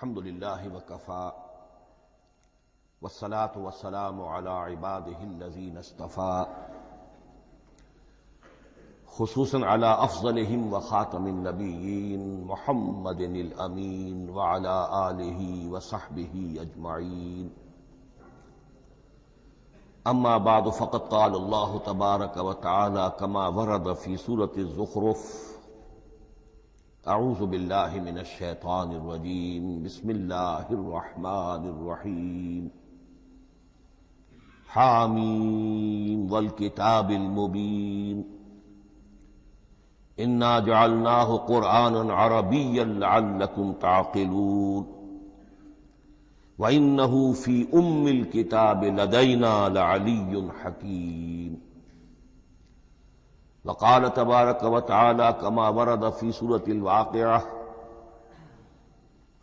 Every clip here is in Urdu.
الحمد للہ وکفى والصلاة والسلام علی عباده الذین اصطفى خصوصا علی افضلهم وخاتم النبیین محمد الامین وعلی آلہ وصحبہ اجمعین اما بعد فقد قال اللہ تبارک وتعالی کما ورد فی سورة الزخرف اعوذ باللہ من الشیطان الرجیم بسم اللہ الرحمن الرحیم حامیم والکتاب المبین انا جعلناہ قرآنا عربیا لعلکم تعقلون وَإِنَّهُ فِي أُمِّ الْكِتَابِ لَدَيْنَا لَعَلِيٌّ حَكِيمٌ وقال تبارک وتعالی كما ورد في سورة الواقعة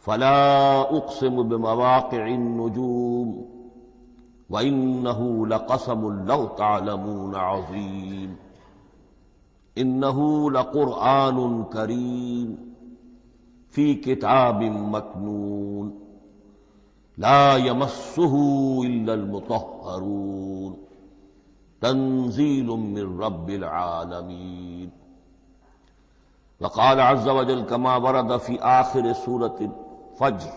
فلا اقسم بمواقع النجوم وإنه لقسم لو تعلمون عظيم إنه لقرآن كريم في كتاب مكنون لا يمسه إلا المطهرون تنزيل من رب العالمين وقال عز وجل كما ورد في آخر سورة الفجر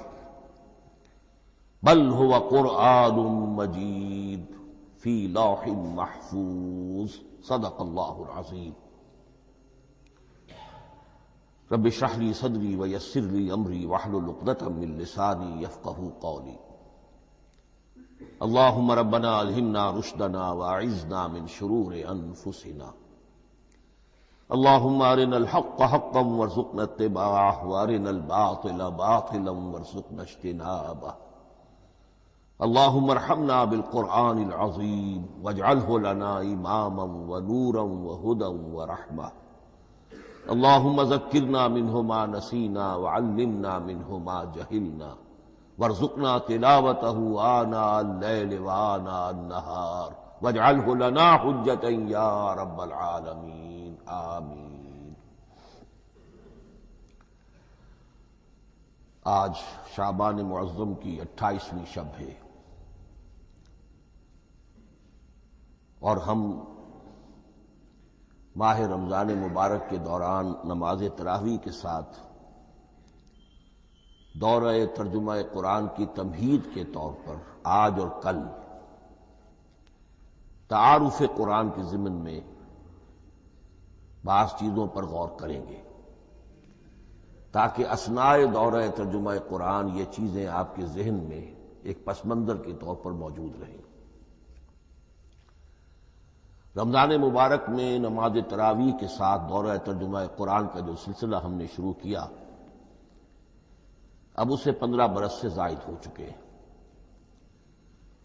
بل هو قرآن مجيد في لوح محفوظ صدق الله العظيم رب اشرح لي صدري ويسر لي امري واحلل عقدة من لساني يفقهوا قولي اللهم ربنا الهمنا رشدنا واعذنا من شرور انفسنا اللهم ارنا الحق حقا وارزقنا اتباعه وارنا الباطل باطلا وارزقنا اجتنابه اللهم ارحمنا بالقرآن العظيم واجعله لنا اماما ونورا وهدى ورحمة اللهم ذكرنا منه ما نسينا وعلمنا منه ما جهلنا وارزقنا تلاوته آناء الليل وآناء النهار واجعله لنا حجة يا رب العالمين آمین۔ آج شعبان معظم کی 28ویں شب ہے اور ہم ماہ رمضان مبارک کے دوران نماز تراویح کے ساتھ دورہ ترجمہ قرآن کی تمہید کے طور پر آج اور کل تعارف قرآن کے ضمن میں بعض چیزوں پر غور کریں گے تاکہ اثناء دورہ ترجمہ قرآن یہ چیزیں آپ کے ذہن میں ایک پس منظر کے طور پر موجود رہیں۔ رمضان مبارک میں نماز تراویح کے ساتھ دورہ ترجمہ قرآن کا جو سلسلہ ہم نے شروع کیا اب اسے 15 برس سے زائد ہو چکے ہیں۔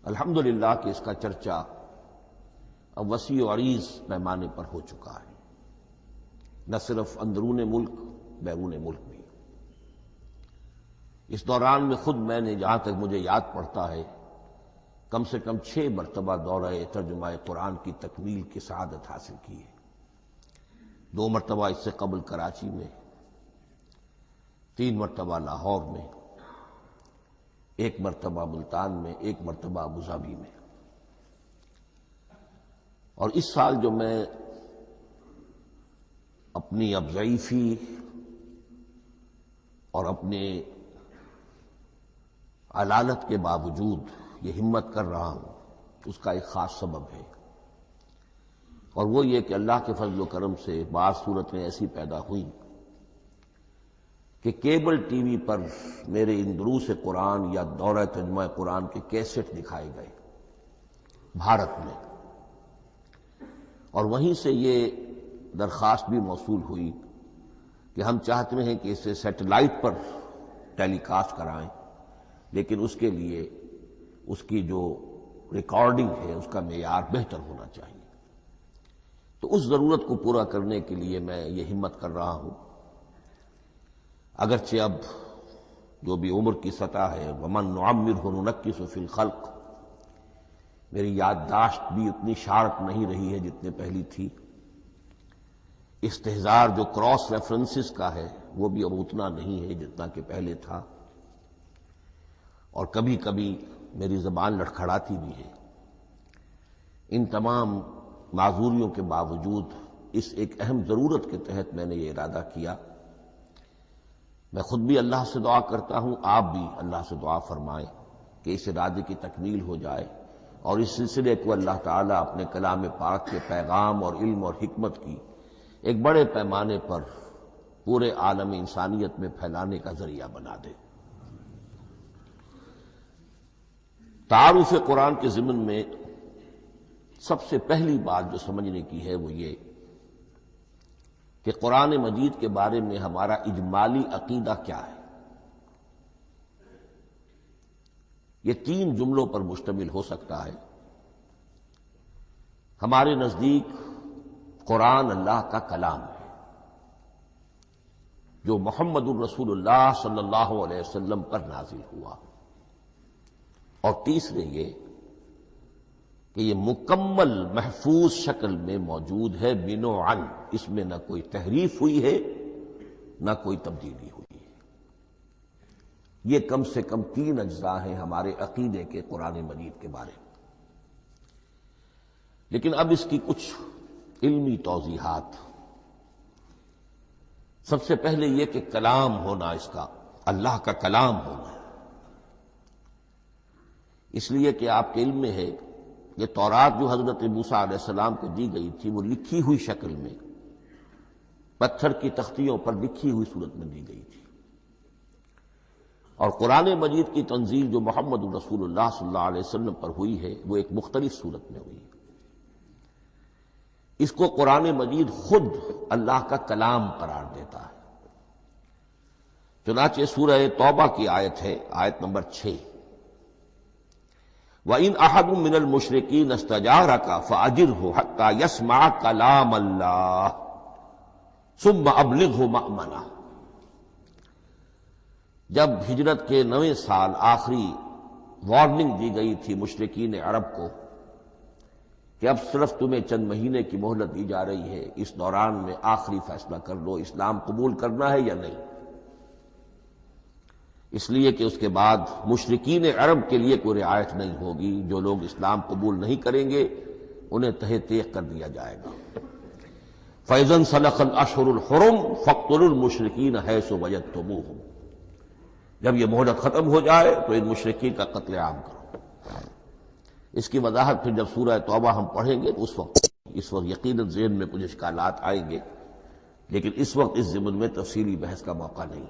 الحمدللہ کہ اس کا چرچا اب وسیع و عریض پیمانے پر ہو چکا ہے، نہ صرف اندرون ملک بیرون ملک بھی۔ اس دوران میں خود میں نے جہاں تک مجھے یاد پڑتا ہے کم سے کم 6 مرتبہ دورہ ترجمہ قرآن کی تکمیل کی سعادت حاصل کی ہے۔ 2 مرتبہ اس سے قبل کراچی میں، 3 مرتبہ لاہور میں، 1 مرتبہ ملتان میں، 1 مرتبہ ابوظہبی میں۔ اور اس سال جو میں اپنی اب ضعیفی اور اپنے علالت کے باوجود یہ ہمت کر رہا ہوں اس کا ایک خاص سبب ہے، اور وہ یہ کہ اللہ کے فضل و کرم سے بعض صورتیں ایسی پیدا ہوئیں کہ کیبل ٹی وی پر میرے ان دروس قرآن یا دورہ ترجمہ قرآن کے کیسٹ دکھائے گئے بھارت میں، اور وہیں سے یہ درخواست بھی موصول ہوئی کہ ہم چاہتے ہیں کہ اسے سیٹلائٹ پر ٹیلی کاسٹ کرائیں، لیکن اس کے لیے اس کی جو ریکارڈنگ ہے اس کا معیار بہتر ہونا چاہیے۔ تو اس ضرورت کو پورا کرنے کے لیے میں یہ ہمت کر رہا ہوں، اگرچہ اب جو بھی عمر کی سطح ہے وَمَن نُعَمِّرْهُ نُنَكِّسُ فِي الْخَلْقِ، میری یادداشت بھی اتنی شارپ نہیں رہی ہے جتنے پہلی تھی، استحضار جو کراس ریفرنسز کا ہے وہ بھی اب اتنا نہیں ہے جتنا کہ پہلے تھا، اور کبھی کبھی میری زبان لڑکھڑاتی بھی ہے۔ ان تمام معذوریوں کے باوجود اس ایک اہم ضرورت کے تحت میں نے یہ ارادہ کیا۔ میں خود بھی اللہ سے دعا کرتا ہوں، آپ بھی اللہ سے دعا فرمائیں کہ اس ارادے کی تکمیل ہو جائے اور اس سلسلے کو اللہ تعالیٰ اپنے کلام پاک کے پیغام اور علم اور حکمت کی ایک بڑے پیمانے پر پورے عالم انسانیت میں پھیلانے کا ذریعہ بنا دے۔ تعارف قرآن کے ضمن میں سب سے پہلی بات جو سمجھنے کی ہے وہ یہ کہ قرآن مجید کے بارے میں ہمارا اجمالی عقیدہ کیا ہے۔ یہ 3 جملوں پر مشتمل ہو سکتا ہے۔ ہمارے نزدیک قرآن اللہ کا کلام ہے جو محمد الرسول اللہ صلی اللہ علیہ وسلم پر نازل ہوا، اور تیسرے یہ کہ یہ مکمل محفوظ شکل میں موجود ہے بن و عن، اس میں نہ کوئی تحریف ہوئی ہے نہ کوئی تبدیلی ہوئی ہے۔ یہ کم سے کم 3 اجزاء ہیں ہمارے عقیدے کے قرآن مجید کے بارے میں۔ لیکن اب اس کی کچھ علمی توضیحات۔ سب سے پہلے یہ کہ کلام ہونا، اس کا اللہ کا کلام ہونا، اس لیے کہ آپ کے علم میں ہے یہ تورات جو حضرت موسیٰ علیہ السلام کو دی گئی تھی وہ لکھی ہوئی شکل میں پتھر کی تختیوں پر لکھی ہوئی صورت میں دی گئی تھی، اور قرآن مجید کی تنزیل جو محمد رسول اللہ صلی اللہ علیہ وسلم پر ہوئی ہے وہ ایک مختلف صورت میں ہوئی ہے۔ اس کو قرآن مجید خود اللہ کا کلام قرار دیتا ہے۔ چنانچہ سورہ توبہ کی آیت ہے، آیت نمبر 6، وَإِنْ أَحَدٌ مِّنَ الْمُشْرِكِينَ اسْتَجَارَكَ فَأَجِرْهُ حَتَّى يَسْمَعَ كَلَامَ اللَّهِ ثُمَّ أَبْلِغْهُ مَأْمَنَهُ۔ جب ہجرت کے 9ویں سال آخری وارننگ دی گئی تھی مشرکین عرب کو کہ اب صرف تمہیں چند مہینے کی مہلت دی جا رہی ہے، اس دوران میں آخری فیصلہ کر لو اسلام قبول کرنا ہے یا نہیں، اس لیے کہ اس کے بعد مشرکین عرب کے لیے کوئی رعایت نہیں ہوگی، جو لوگ اسلام قبول نہیں کریں گے انہیں تہہ تیغ کر دیا جائے گا۔ فَإِذَا انْسَلَخَ الْأَشْهُرُ الْحُرُمُ فَاقْتُلُوا الْمُشْرِكِينَ حَيْثُ وَجَدتُّمُوهُمْ۔ جب یہ مہلت ختم ہو جائے تو ان مشرکین کا قتل عام کرو۔ اس کی وضاحت پھر جب سورہ توبہ ہم پڑھیں گے تو اس وقت یقیناً ذہن میں کچھ اشکالات آئیں گے، لیکن اس وقت اس ضمن میں تفصیلی بحث کا موقع نہیں۔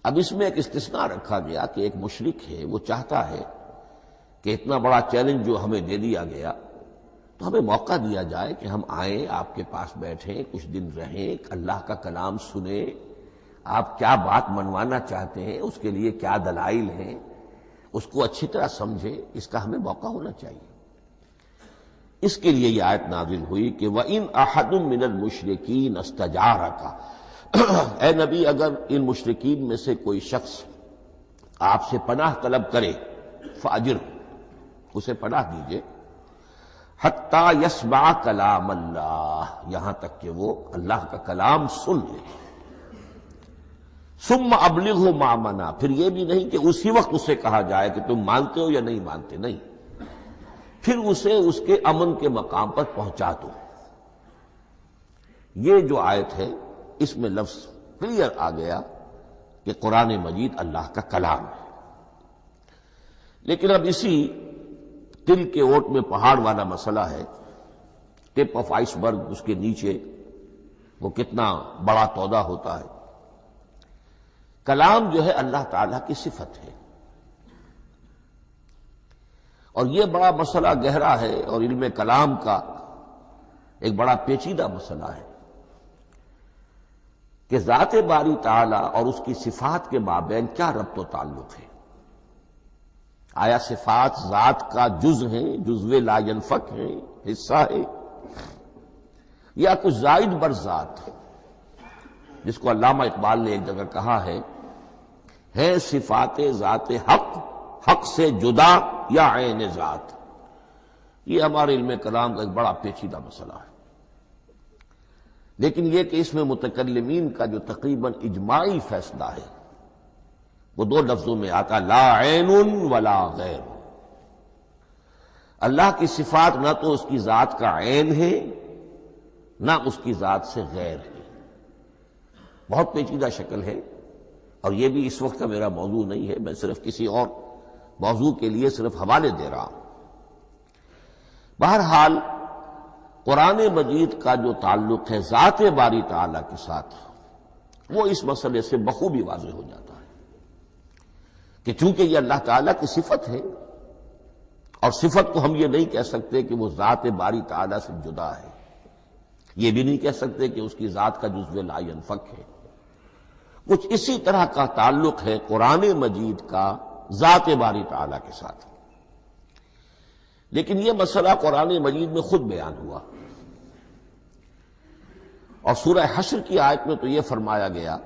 اب اس میں ایک استثناء رکھا گیا کہ ایک مشرک ہے، وہ چاہتا ہے کہ اتنا بڑا چیلنج جو ہمیں دے دیا گیا تو ہمیں موقع دیا جائے کہ ہم آئیں، آپ کے پاس بیٹھیں، کچھ دن رہیں، اللہ کا کلام سنیں، آپ کیا بات منوانا چاہتے ہیں، اس کے لیے کیا دلائل ہیں، اس کو اچھی طرح سمجھیں، اس کا ہمیں موقع ہونا چاہیے۔ اس کے لیے یہ آیت نازل ہوئی کہ وَإِنْ أَحَدٌ مِّنَ الْمُشْرِكِينَ اسْتَجَارَكَ، اے نبی اگر ان مشرکین میں سے کوئی شخص آپ سے پناہ طلب کرے فَأَجِرْهُ، اسے پناہ دیجئے، حَتَّى يَسْمَعَ كَلَامَ اللَّهِ، یہاں تک کہ وہ اللہ کا کلام سن لے۔ ثُمَّ أَبْلِغْهُ مَأْمَنًا، پھر یہ بھی نہیں کہ اسی وقت اسے کہا جائے کہ تم مانتے ہو یا نہیں مانتے، نہیں، پھر اسے اس کے امن کے مقام پر پہنچا دو۔ یہ جو آیت ہے اس میں لفظ کلیئر آ گیا کہ قرآن مجید اللہ کا کلام ہے۔ لیکن اب اسی تل کے اوٹ میں پہاڑ والا مسئلہ ہے، ٹپ آف آئس برگ، اس کے نیچے وہ کتنا بڑا تودہ ہوتا ہے۔ کلام جو ہے اللہ تعالیٰ کی صفت ہے، اور یہ بڑا مسئلہ گہرا ہے، اور علم کلام کا ایک بڑا پیچیدہ مسئلہ ہے کہ ذات باری تعالیٰ اور اس کی صفات کے مابین کیا ربط و تعلق ہے۔ آیا صفات ذات کا جز ہیں، جزو لا ینفک ہیں، حصہ ہے، یا کچھ زائد بر ذات، جس کو علامہ اقبال نے ایک جگہ کہا ہے صفات ذات حق، حق سے جدا یا عین ذات۔ یہ ہمارے علم کلام کا ایک بڑا پیچیدہ مسئلہ ہے، لیکن یہ کہ اس میں متکلمین کا جو تقریباً اجماعی فیصلہ ہے وہ دو لفظوں میں آتا لا عین ولا غیر. اللہ کی صفات نہ تو اس کی ذات کا عین ہے نہ اس کی ذات سے غیر ہے. بہت پیچیدہ شکل ہے، اور یہ بھی اس وقت کا میرا موضوع نہیں ہے، میں صرف کسی اور موضوع کے لیے صرف حوالے دے رہا ہوں. بہرحال قرآن مجید کا جو تعلق ہے ذات باری تعالیٰ کے ساتھ، وہ اس مسئلے سے بخوبی واضح ہو جاتا ہے کہ چونکہ یہ اللہ تعالیٰ کی صفت ہے، اور صفت کو ہم یہ نہیں کہہ سکتے کہ وہ ذات باری تعالیٰ سے جدا ہے، یہ بھی نہیں کہہ سکتے کہ اس کی ذات کا جزو لا ینفک ہے. کچھ اسی طرح کا تعلق ہے قرآن مجید کا ذات باری تعالیٰ کے ساتھ. لیکن یہ مسئلہ قرآن مجید میں خود بیان ہوا، اور سورہ حشر کی آیت میں تو یہ فرمایا گیا،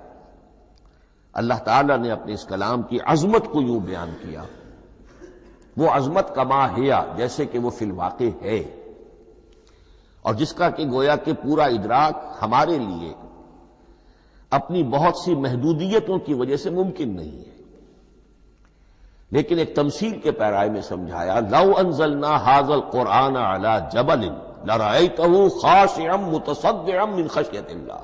اللہ تعالیٰ نے اپنے اس کلام کی عظمت کو یوں بیان کیا، وہ عظمت کما ہیا، جیسے کہ وہ فی الواقع ہے، اور جس کا کہ گویا کہ پورا ادراک ہمارے لیے اپنی بہت سی محدودیتوں کی وجہ سے ممکن نہیں ہے. لیکن ایک تمثیل کے پیرائے میں سمجھایا، لو انزلنا ھذا القرآن علی جبل لرأیتہ خاشعا متصدعا من خشیۃ اللہ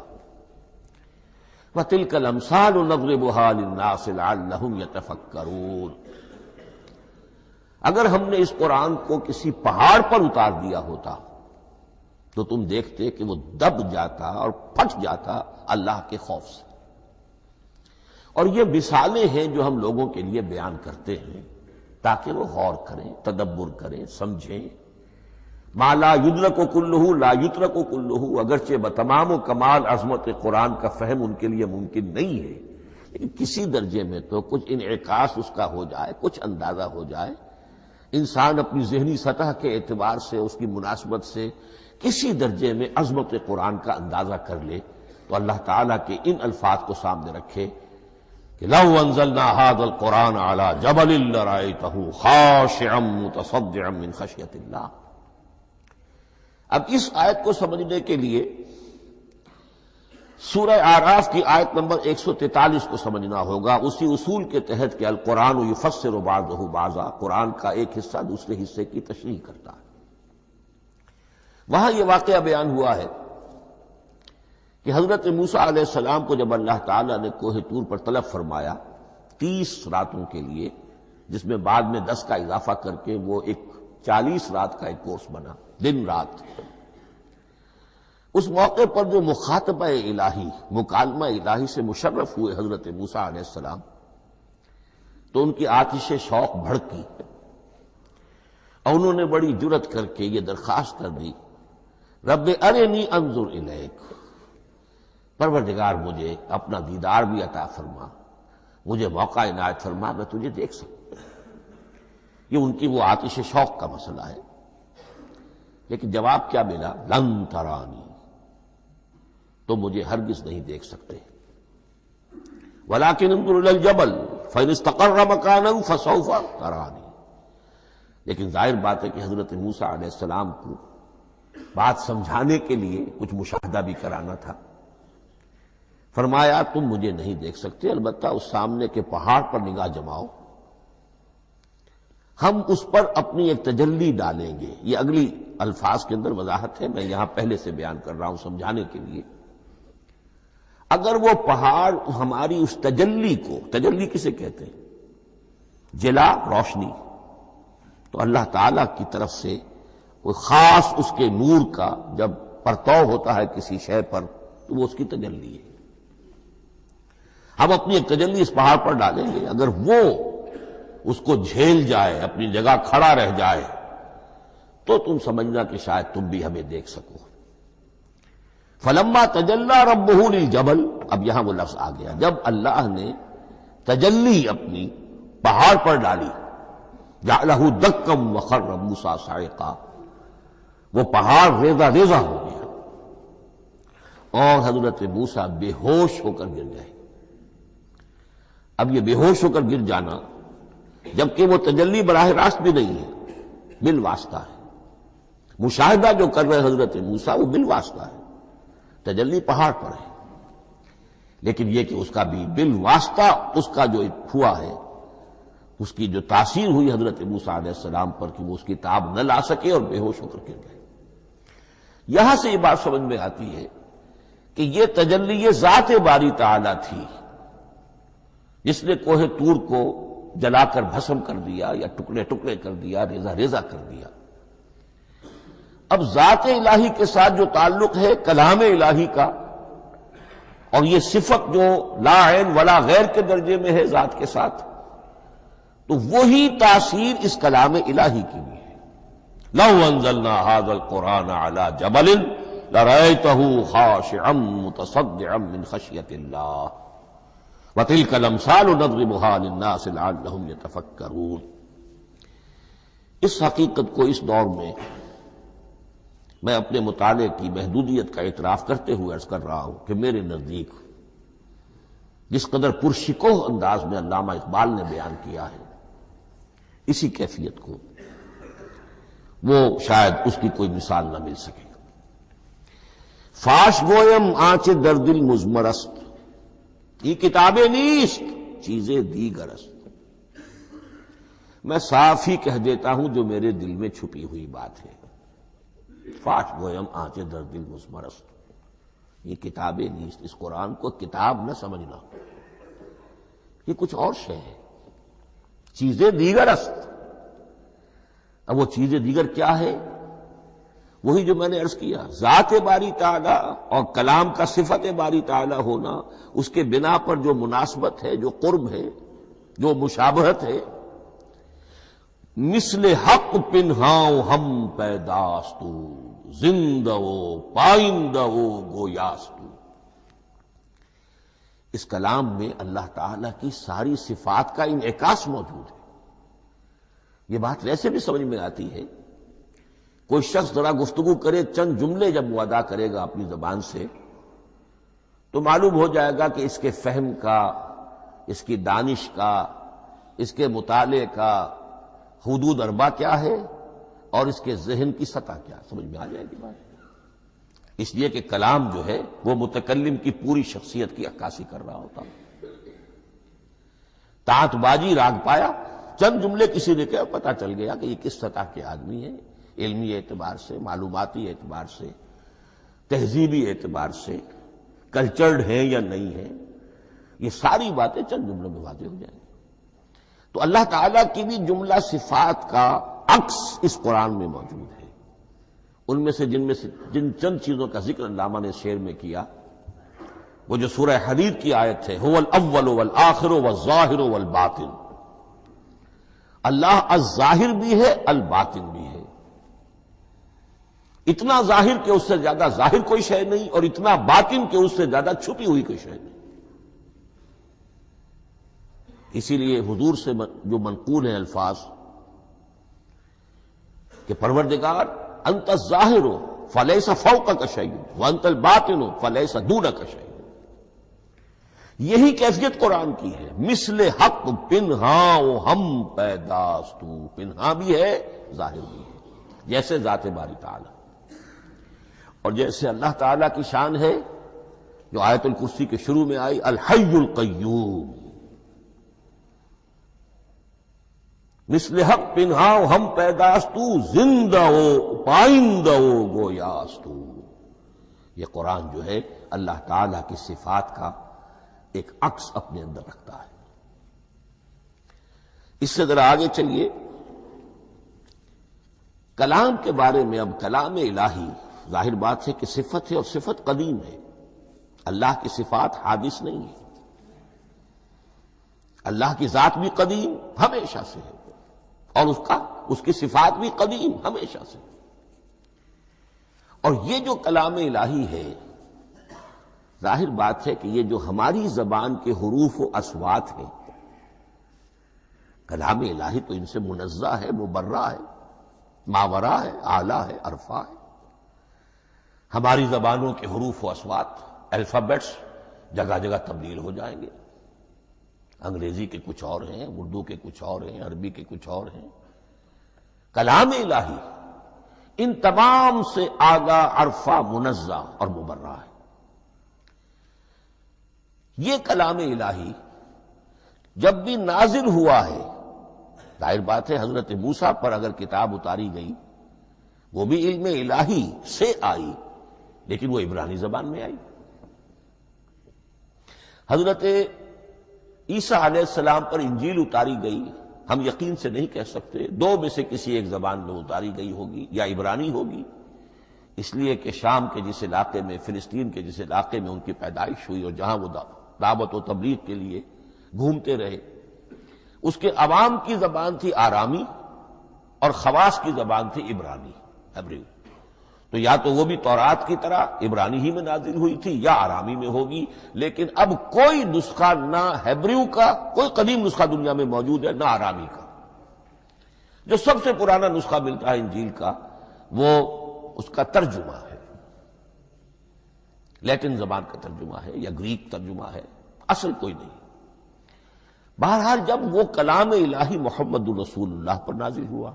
وتلک الامثال نضربها للناس لعلهم یتفکرون. اگر ہم نے اس قرآن کو کسی پہاڑ پر اتار دیا ہوتا تو تم دیکھتے کہ وہ دب جاتا اور پھٹ جاتا اللہ کے خوف سے. اور یہ مثالیں ہیں جو ہم لوگوں کے لیے بیان کرتے ہیں تاکہ وہ غور کریں، تدبر کریں، سمجھیں. ما لا یدرک کلہ لا یترک کلہ، اگرچہ بتمام و کمال عظمت قرآن کا فہم ان کے لیے ممکن نہیں ہے، لیکن کسی درجے میں تو کچھ انعکاس اس کا ہو جائے، کچھ اندازہ ہو جائے، انسان اپنی ذہنی سطح کے اعتبار سے اس کی مناسبت سے کسی درجے میں عظمت قرآن کا اندازہ کر لے تو اللہ تعالیٰ کے ان الفاظ کو سامنے رکھے کہ لو انزلنا ھذا القرآن علی جبل لرأیتہ خاشعا متصدعا من خشیۃ اللہ. اب اس آیت کو سمجھنے کے لیے سورہ اعراف کی آیت نمبر 143 کو سمجھنا ہوگا، اسی اصول کے تحت کہ القرآن یفسر بعضہ بعضا، قرآن کا ایک حصہ دوسرے حصے کی تشریح کرتا ہے. وہاں یہ واقعہ بیان ہوا ہے کہ حضرت موسیٰ علیہ السلام کو جب اللہ تعالیٰ نے کوہ طور پر طلب فرمایا 30 راتوں کے لیے، جس میں بعد میں 10 کا اضافہ کر کے وہ ایک 40 رات کا ایک کورس بنا، دن رات. اس موقع پر جو مخاطبہ الہی، مکالمہ الہی سے مشرف ہوئے حضرت موسیٰ علیہ السلام، تو ان کی آتش شوق بھڑکی اور انہوں نے بڑی جرأت کر کے یہ درخواست کر دی، رب ارنی انظر الیک، پروردگار مجھے اپنا دیدار بھی عطا فرما، مجھے موقع عنایت فرما، میں تجھے دیکھ سکوں. یہ ان کی وہ آتش شوق کا مسئلہ ہے. لیکن جواب کیا ملا؟ لن ترانی، تو مجھے ہرگز نہیں دیکھ سکتے. ولکن انظر الی الجبل فإن استقر مکانہ فسوف ترانی. لیکن ظاہر بات ہے کہ حضرت موسیٰ علیہ السلام کو بات سمجھانے کے لیے کچھ مشاہدہ بھی کرانا تھا. فرمایا تم مجھے نہیں دیکھ سکتے، البتہ اس سامنے کے پہاڑ پر نگاہ جماؤ، ہم اس پر اپنی ایک تجلی ڈالیں گے. یہ اگلی الفاظ کے اندر وضاحت ہے، میں یہاں پہلے سے بیان کر رہا ہوں سمجھانے کے لیے. اگر وہ پہاڑ ہماری اس تجلی کو، تجلی کسے کہتے ہیں؟ جلا، روشنی. تو اللہ تعالیٰ کی طرف سے کوئی خاص اس کے نور کا جب پرتو ہوتا ہے کسی شے پر تو وہ اس کی تجلی ہے. ہم اپنی ایک تجلی اس پہاڑ پر ڈالیں گے، اگر وہ اس کو جھیل جائے، اپنی جگہ کھڑا رہ جائے، تو تم سمجھنا کہ شاید تم بھی ہمیں دیکھ سکو. فلما تجلی ربہ للجبل، اب یہاں وہ لفظ آ گیا، جب اللہ نے تجلی اپنی پہاڑ پر ڈالی، جعلہ دکا وخر موسیٰ صعقا، وہ پہاڑ ریزہ ریزہ ہو گیا اور حضرت موسیٰ بے ہوش ہو کر گر گئے. اب یہ بے ہوش ہو کر گر جانا، جبکہ وہ تجلی براہ راست بھی نہیں ہے، بالواسطہ ہے. مشاہدہ جو کر رہے حضرت موسیٰ وہ بالواسطہ ہے، تجلی پہاڑ پر ہے. لیکن یہ کہ اس کا بھی بالواسطہ اس کا جو ہوا ہے، اس کی جو تاثیر ہوئی حضرت موسیٰ علیہ السلام پر کہ وہ اس کی تاب نہ لا سکے اور بے ہوش ہو کر گر گئے۔ یہاں سے یہ بات سمجھ میں آتی ہے کہ یہ تجلی ذات باری تعالیٰ تھی جس نے کوہ طور کو جلا کر بھسم کر دیا یا ٹکڑے ٹکڑے کر دیا، ریزہ ریزہ کر دیا۔ اب ذات الہی کے ساتھ جو تعلق ہے کلام الہی کا، اور یہ صفت جو لا عین ولا غیر کے درجے میں ہے ذات کے ساتھ، تو وہی تاثیر اس کلام الہی کی بھی ہے۔ لو انزلنا هذا القرآن على جبل لرأيته خاشعا متصدعا من خشية الله وتلك الامثال نضربها للناس لعلهم يتفكرون۔ اس حقیقت کو اس دور میں میں اپنے مطالعے کی محدودیت کا اعتراف کرتے ہوئے عرض کر رہا ہوں کہ میرے نزدیک جس قدر پرشکوہ انداز میں علامہ اقبال نے بیان کیا ہے، اسی کیفیت کو وہ شاید اس کی کوئی مثال نہ مل سکے۔ فاش گویم آنچ در دل مزمرست، یہ کتابیں نیست چیزیں دیگر است۔ میں صاف ہی کہہ دیتا ہوں جو میرے دل میں چھپی ہوئی بات ہے۔ فاش گویم آنچ در دل مزمرست، یہ کتابیں نیست، اس قرآن کو کتاب نہ سمجھنا، یہ کچھ اور شے ہے، چیزیں دیگر است۔ اب وہ چیزیں دیگر کیا ہے؟ وہی جو میں نے عرض کیا، ذات باری تعالی اور کلام کا صفت باری تعالی ہونا، اس کے بنا پر جو مناسبت ہے، جو قرب ہے، جو مشابہت ہے۔ مثل حق پنہاؤ ہم پیداستو، زندہ و پائندہ و گویاستو۔ اس کلام میں اللہ تعالی کی ساری صفات کا انعکاس موجود ہے۔ یہ بات ویسے بھی سمجھ میں آتی ہے، کوئی شخص ذرا گفتگو کرے، چند جملے جب وہ ادا کرے گا اپنی زبان سے، تو معلوم ہو جائے گا کہ اس کے فہم کا، اس کی دانش کا، اس کے مطالعے کا حدود اربع کیا ہے اور اس کے ذہن کی سطح کیا، سمجھ میں آ جائے گی بات۔ اس لیے کہ کلام جو ہے وہ متکلم کی پوری شخصیت کی عکاسی کر رہا ہوتا۔ تانت بازی راگ پایا، چند جملے کسی نے کہا، پتہ چل گیا کہ یہ کس سطح کے آدمی ہے، علمی اعتبار سے، معلوماتی اعتبار سے، تہذیبی اعتبار سے، کلچرڈ ہیں یا نہیں ہیں، یہ ساری باتیں چند جملوں میں واضح ہو جائیں گی۔ تو اللہ تعالیٰ کی بھی جملہ صفات کا عکس اس قرآن میں موجود ہے۔ ان میں سے جن چند چیزوں کا ذکر علامہ نے شعر میں کیا، وہ جو سورہ حدید کی آیت ہے، هو الاول والآخر والظاہر والباطن، اللہ الظاہر بھی ہے، الباطن بھی ہے۔ اتنا ظاہر کہ اس سے زیادہ ظاہر کوئی شے نہیں، اور اتنا باطن کہ اس سے زیادہ چھپی ہوئی کوئی شے نہیں۔ اسی لیے حضور سے جو منقول ہیں الفاظ کہ پروردگار انت الظاہر فلیس فوقک شیء وانت الباطن فلیس دونک شیء، یہی کیفیت قرآن کی ہے۔ مثل حق پنہاں ہم پیداستو، پنہاں بھی ہے ظاہر بھی ہے، جیسے ذات باری تعالی، اور جیسے اللہ تعالی کی شان ہے جو آیت الکرسی کے شروع میں آئی، الحی القیوم۔ مثل حق پنہاؤ ہم پیداستو، زندہ ہو پائندہ ہو گویاستو۔ یہ قرآن جو ہے اللہ تعالی کی صفات کا ایک عکس اپنے اندر رکھتا ہے۔ اس سے ذرا آگے چلیے، کلام کے بارے میں۔ اب کلام الہی ظاہر بات ہے کہ صفت ہے، اور صفت قدیم ہے۔ اللہ کی صفات حادث نہیں ہے، اللہ کی ذات بھی قدیم ہمیشہ سے ہے، اور اس کی صفات بھی قدیم ہمیشہ سے۔ اور یہ جو کلام الہی ہے، ظاہر بات ہے کہ یہ جو ہماری زبان کے حروف و اصوات ہیں، کلام الہی تو ان سے منزہ ہے، مبرہ ہے، ماورا ہے، اعلیٰ ہے، عرفہ ہے۔ ہماری زبانوں کے حروف و اصوات، الفابیٹس جگہ جگہ تبدیل ہو جائیں گے، انگریزی کے کچھ اور ہیں، اردو کے کچھ اور ہیں، عربی کے کچھ اور ہیں۔ کلام الہی ان تمام سے آگاہ، عرفہ، منزہ اور مبرہ ہے۔ یہ کلام الہی جب بھی نازل ہوا ہے، ظاہر بات ہے حضرت موسیٰ پر اگر کتاب اتاری گئی وہ بھی علم الہی سے آئی، لیکن وہ عبرانی زبان میں آئی۔ حضرت عیسیٰ علیہ السلام پر انجیل اتاری گئی، ہم یقین سے نہیں کہہ سکتے، دو میں سے کسی ایک زبان میں اتاری گئی ہوگی، یا عبرانی ہوگی، اس لیے کہ شام کے جس علاقے میں، فلسطین کے جس علاقے میں ان کی پیدائش ہوئی اور جہاں وہ دعوت و تبلیغ کے لیے گھومتے رہے، اس کے عوام کی زبان تھی آرامی اور خواص کی زبان تھی عبرانی، ہیبریو۔ تو یا تو وہ بھی تورات کی طرح عبرانی ہی میں نازل ہوئی تھی یا آرامی میں ہوگی، لیکن اب کوئی نسخہ نہ ہیبریو کا، کوئی قدیم نسخہ دنیا میں موجود ہے، نہ آرامی کا۔ جو سب سے پرانا نسخہ ملتا ہے انجیل کا وہ اس کا ترجمہ ہے، لیٹن زبان کا ترجمہ ہے یا گریک ترجمہ ہے، اصل کوئی نہیں۔ بہرحال جب وہ کلام الہی محمد الرسول اللہ پر نازل ہوا،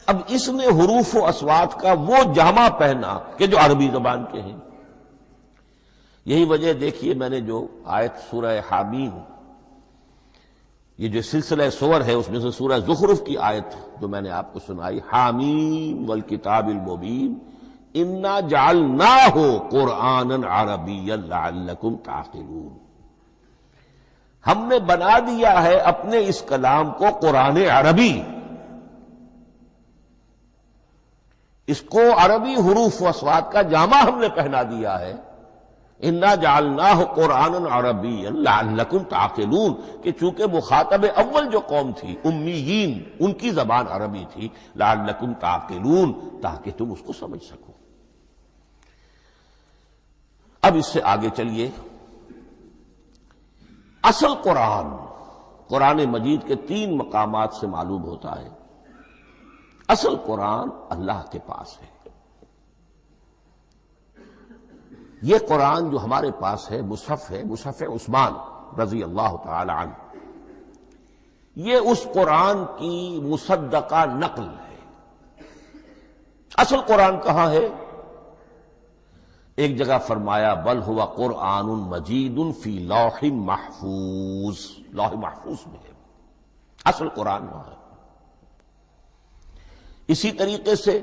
اب اس نے حروف و اصوات کا وہ جامہ پہنا کہ جو عربی زبان کے ہیں۔ یہی وجہ دیکھیے، میں نے جو آیت سورہ حامیم، یہ جو سلسلہ سور ہے اس میں سے سورہ زخرف کی آیت جو میں نے آپ کو سنائی، حامیم والکتاب المبین انا جعلناہ قرآنا عربیا لعلکم تعقلون، ہم نے بنا دیا ہے اپنے اس کلام کو قرآن عربی، اس کو عربی حروف و اصوات کا جامہ ہم نے پہنا دیا ہے، انا جعلناہ قرآنا عربیا لعلکم تعقلون، کہ چونکہ مخاطب اول جو قوم تھی امیین، ان کی زبان عربی تھی، لعلکم تعقلون، تاکہ تم اس کو سمجھ سکو۔ اب اس سے آگے چلیے، اصل قرآن مجید کے 3 مقامات سے معلوم ہوتا ہے، اصل قرآن اللہ کے پاس ہے۔ یہ قرآن جو ہمارے پاس ہے، مصحف عثمان رضی اللہ تعالی عنہ، یہ اس قرآن کی مصدقہ نقل ہے۔ اصل قرآن کہاں ہے؟ ایک جگہ فرمایا بل ہوا قرآن مجید فی لوح محفوظ، لوح محفوظ میں ہے، اصل قرآن وہاں ہے۔ اسی طریقے سے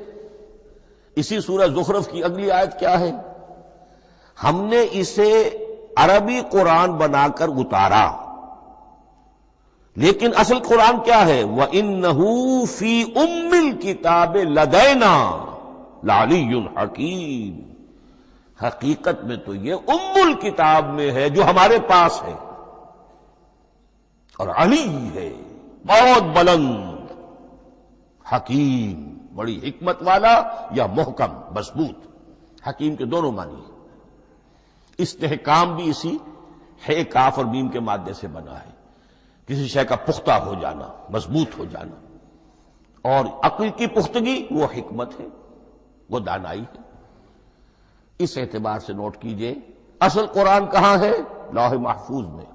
اسی سورہ زخرف کی اگلی آیت کیا ہے؟ ہم نے اسے عربی قرآن بنا کر اتارا، لیکن اصل قرآن کیا ہے؟ وَإِنَّهُ فِي أُمِّ الْكِتَابِ لَدَيْنَا لَعَلِيٌّ حَكِيمٌ، حقیقت میں تو یہ ام الکتاب میں ہے جو ہمارے پاس ہے، اور علی ہے، بہت بلند، حکیم، بڑی حکمت والا، یا محکم مضبوط۔ حکیم کے دونوں معنی ہیں۔ استحکام بھی اسی ہے کاف اور میم کے مادے سے بنا ہے، کسی شے کا پختہ ہو جانا، مضبوط ہو جانا، اور عقل کی پختگی وہ حکمت ہے، وہ دانائی ہے۔ اس اعتبار سے نوٹ کیجئے، اصل قرآن کہاں ہے؟ لوح محفوظ میں۔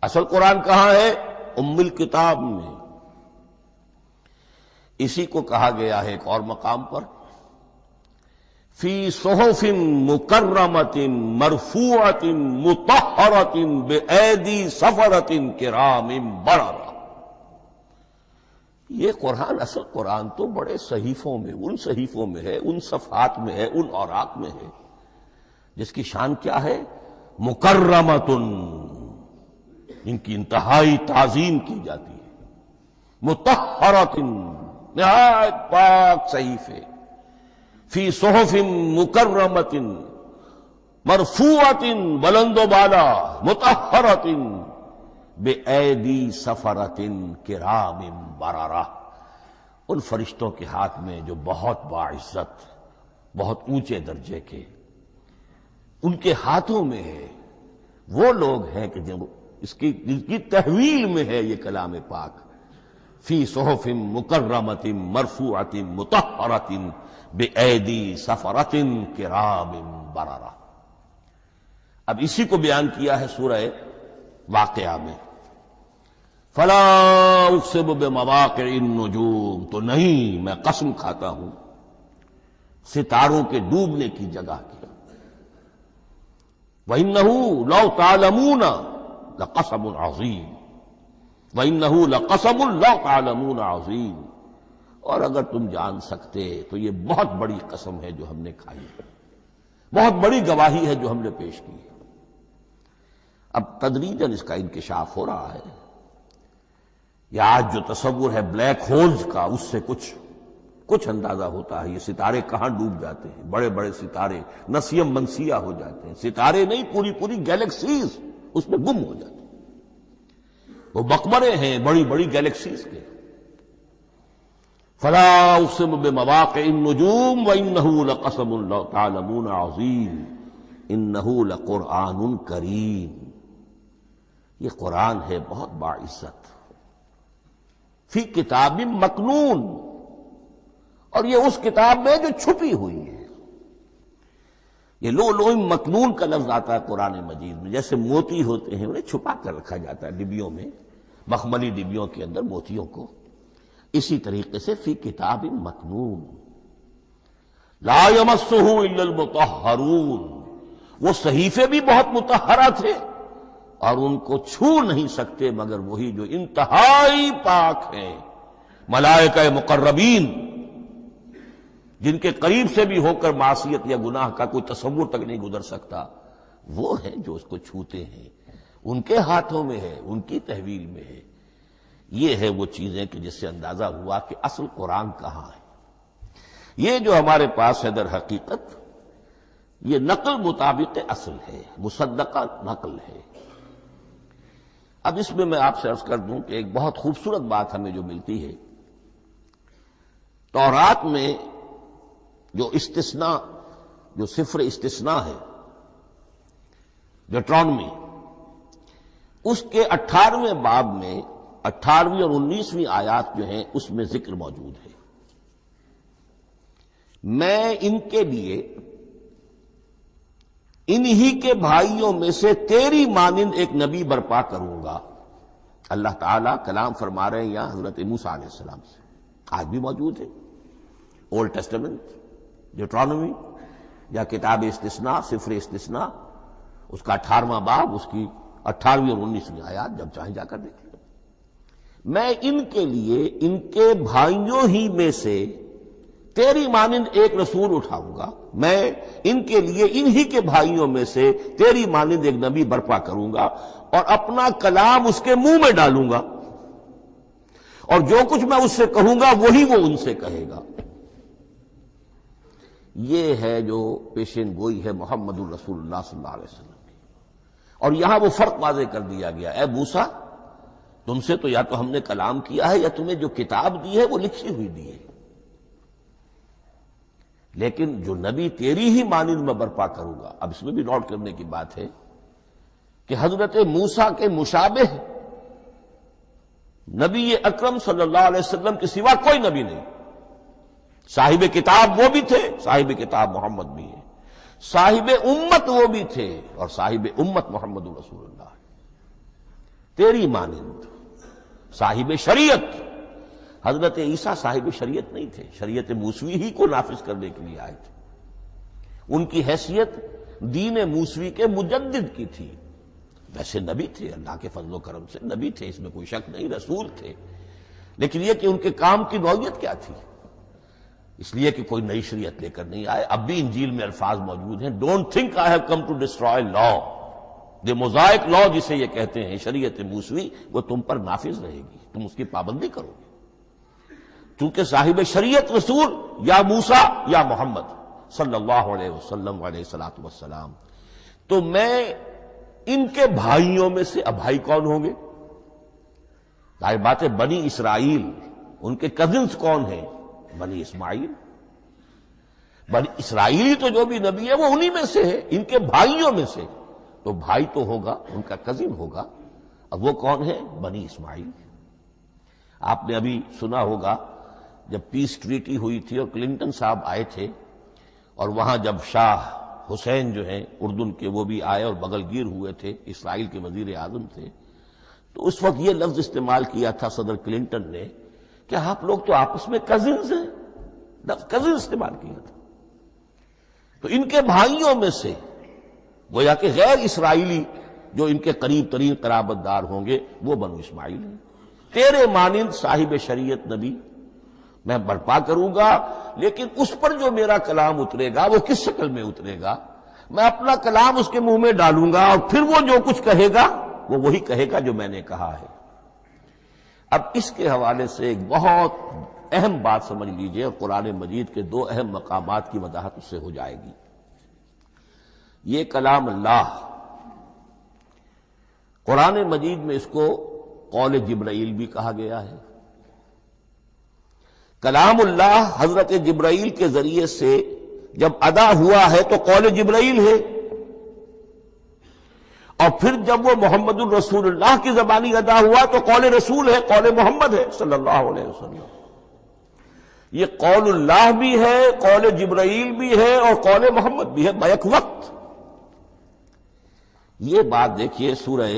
اصل قرآن کہاں ہے؟ ام الکتاب میں۔ اسی کو کہا گیا ہے ایک اور مقام پر، فی صحف مکرمۃ مرفوعۃ مطہرۃ بأیدی سفرۃ کرام بررہ۔ یہ قرآن، اصل قرآن تو بڑے صحیفوں میں، ان صحیفوں میں ہے، ان صفحات میں ہے، ان اوراق میں ہے، جس کی شان کیا ہے؟ مکرمۃ، ان کی انتہائی تعظیم کی جاتی ہے، مطہرۃ، نہایت پاک صحیفے، فی صحف مکرمۃ، مرفوعۃ، بلند و بالا، مطہرۃ، بِأَيْدِي سَفَرَةٍ کِرَامٍ بَرَرَةٍ، ان فرشتوں کے ہاتھ میں جو بہت باعزت، بہت اونچے درجے کے، ان کے ہاتھوں میں ہے۔ وہ لوگ ہیں کہ جن کی تحویل میں ہے یہ کلام پاک، فی صحف مکرمۃ مرفوعۃ مطہرۃ بِأَيْدِي سَفَرَةٍ کِرَامٍ بَرَرَةٍ۔ اب اسی کو بیان کیا ہے سورہ واقعہ میں، فلا اقسم بمواقع النجوم، تو نہیں، میں قسم کھاتا ہوں ستاروں کے ڈوبنے کی جگہ کی۔ وَإِنَّهُ لَوْ تَعْلَمُونَ لَقَسَمٌ عَظِيمٌ وَإِنَّهُ لَقَسَمٌ لَوْ تَعْلَمُونَ عَظِيمٌ، اور اگر تم جان سکتے تو یہ بہت بڑی قسم ہے جو ہم نے کھائی ہے، بہت بڑی گواہی ہے جو ہم نے پیش کی ہے۔ اب تدریجاً اس کا انکشاف ہو رہا ہے۔ یہ آج جو تصور ہے بلیک ہولز کا، اس سے کچھ اندازہ ہوتا ہے یہ ستارے کہاں ڈوب جاتے ہیں، بڑے بڑے ستارے نسیم منسیہ ہو جاتے ہیں، ستارے نہیں پوری گیلیکسیز اس میں گم ہو جاتے ہیں، وہ مقبرے ہیں بڑی بڑی گیلیکسیز کے۔ فلا اقسم بمواقع النجوم وانه لقسم لو تعلمون عظیم انه لقرآن کریم، یہ قرآن ہے بہت باعزت، فی کتاب مکنون، اور یہ اس کتاب میں جو چھپی ہوئی ہے۔ یہ لؤلؤ مکنون کا لفظ آتا ہے قرآن مجید میں، جیسے موتی ہوتے ہیں انہیں چھپا کر رکھا جاتا ہے ڈبیوں میں، مخملی ڈبیوں کے اندر موتیوں کو، اسی طریقے سے فی کتاب مکنون لا یمسہ الا المطہرون، وہ صحیفے بھی بہت مطہرہ تھے اور ان کو چھو نہیں سکتے مگر وہی جو انتہائی پاک ہیں، ملائکہ مقربین، جن کے قریب سے بھی ہو کر معصیت یا گناہ کا کوئی تصور تک نہیں گزر سکتا، وہ ہیں جو اس کو چھوتے ہیں، ان کے ہاتھوں میں ہے، ان کی تحویل میں ہے۔ یہ ہے وہ چیزیں کہ جس سے اندازہ ہوا کہ اصل قرآن کہاں ہے۔ یہ جو ہمارے پاس ہے در حقیقت یہ نقل مطابق اصل ہے، مصدقہ نقل ہے۔ اب اس میں آپ سے عرض کر دوں کہ ایک بہت خوبصورت بات ہمیں جو ملتی ہے، تورات میں جو استثناء، جو صفر استثناء ہے ڈیوٹرانومی، اس کے 18ویں باب میں 18ویں اور 19ویں آیات جو ہیں اس میں ذکر موجود ہے، میں ان کے لیے انہی کے بھائیوں میں سے تیری مانند ایک نبی برپا کروں گا۔ اللہ تعالیٰ کلام فرما رہے ہیں یہاں حضرت موسیٰ علیہ السلام سے، آج بھی موجود ہے اولڈ ٹیسٹمنٹ ڈیوٹرانومی یا کتاب استثناء، صفر استثناء، اس کا 18واں باب، اس کی 18ویں اور 19ویں آیات، جب چاہیں جا کر دیکھیں۔ میں ان کے لیے ان کے بھائیوں ہی میں سے تیری مانند ایک رسول اٹھاؤں گا، میں ان کے لیے انہی کے بھائیوں میں سے تیری مانند ایک نبی برپا کروں گا اور اپنا کلام اس کے منہ میں ڈالوں گا، اور جو کچھ میں اس سے کہوں گا وہی وہ ان سے کہے گا۔ یہ ہے جو پیشین گوئی ہے محمد الرسول اللہ صلی اللہ علیہ وسلم کی۔ اور یہاں وہ فرق واضح کر دیا گیا، اے موسیٰ تم سے تو یا تو ہم نے کلام کیا ہے یا تمہیں جو کتاب دی ہے وہ لکھی ہوئی دی ہے، لیکن جو نبی تیری ہی مانند میں برپا کروں گا۔ اب اس میں بھی نوٹ کرنے کی بات ہے کہ حضرت موسیٰ کے مشابہ نبی اکرم صلی اللہ علیہ وسلم کے سوا کوئی نبی نہیں۔ صاحب کتاب وہ بھی تھے، صاحب کتاب محمد بھی ہے، صاحب امت وہ بھی تھے، اور صاحب امت محمد رسول اللہ تیری مانند۔ صاحب شریعت، حضرت عیسیٰ صاحب شریعت نہیں تھے، شریعت موسوی ہی کو نافذ کرنے کے لیے آئے تھے، ان کی حیثیت دین موسوی کے مجدد کی تھی۔ ویسے نبی تھے، اللہ کے فضل و کرم سے نبی تھے، اس میں کوئی شک نہیں، رسول تھے، لیکن یہ کہ ان کے کام کی نوعیت کیا تھی، اس لیے کہ کوئی نئی شریعت لے کر نہیں آئے۔ اب بھی انجیل میں الفاظ موجود ہیں، don't think I have come to destroy law, the mosaic law جسے یہ کہتے ہیں، شریعت موسوی، وہ تم پر نافذ رہے گی، تم اس کی پابندی کرو گے، چونکہ صاحب شریعت رسول یا موسیٰ یا محمد صلی اللہ علیہ وسلم علیہ الصلوۃ والسلام۔ تو میں ان کے بھائیوں میں سے، اب بھائی کون ہوں گے؟ ظاہر بات ہے بنی اسرائیل، ان کے کزنز کون ہیں؟ بنی اسماعیل۔ بنی اسرائیلی تو جو بھی نبی ہے وہ انہی میں سے ہے، ان کے بھائیوں میں سے، تو بھائی تو ہوگا، ان کا کزن ہوگا، اب وہ کون ہے؟ بنی اسماعیل۔ آپ نے ابھی سنا ہوگا جب پیس ٹریٹی ہوئی تھی اور کلنٹن صاحب آئے تھے، اور وہاں جب شاہ حسین جو ہیں اردن کے وہ بھی آئے اور بغل گیر ہوئے تھے، اسرائیل کے وزیر اعظم تھے، تو اس وقت یہ لفظ استعمال کیا تھا صدر کلنٹن نے کہ آپ لوگ تو آپس میں کزنز ہیں، لفظ کزن استعمال کیا تھا۔ تو ان کے بھائیوں میں سے گویا کہ غیر اسرائیلی جو ان کے قریب ترین قرابت دار ہوں گے وہ بنو اسماعیل ہیں. تیرے مانند صاحب شریعت نبی میں برپا کروں گا، لیکن اس پر جو میرا کلام اترے گا وہ کس شکل میں اترے گا؟ میں اپنا کلام اس کے منہ میں ڈالوں گا اور پھر وہ جو کچھ کہے گا وہ وہی کہے گا جو میں نے کہا ہے. اب اس کے حوالے سے ایک بہت اہم بات سمجھ لیجئے، اور قرآن مجید کے دو اہم مقامات کی وضاحت اس سے ہو جائے گی. یہ کلام اللہ، قرآن مجید میں اس کو قول جبرائیل بھی کہا گیا ہے. کلام اللہ حضرت جبرائیل کے ذریعے سے جب ادا ہوا ہے تو قول جبرائیل ہے، اور پھر جب وہ محمد الرسول اللہ کی زبانی ادا ہوا تو قول رسول ہے، قول محمد ہے صلی اللہ علیہ وسلم. یہ قول اللہ بھی ہے، قول جبرائیل بھی ہے، اور قول محمد بھی ہے بیک وقت. یہ بات دیکھیے سورہ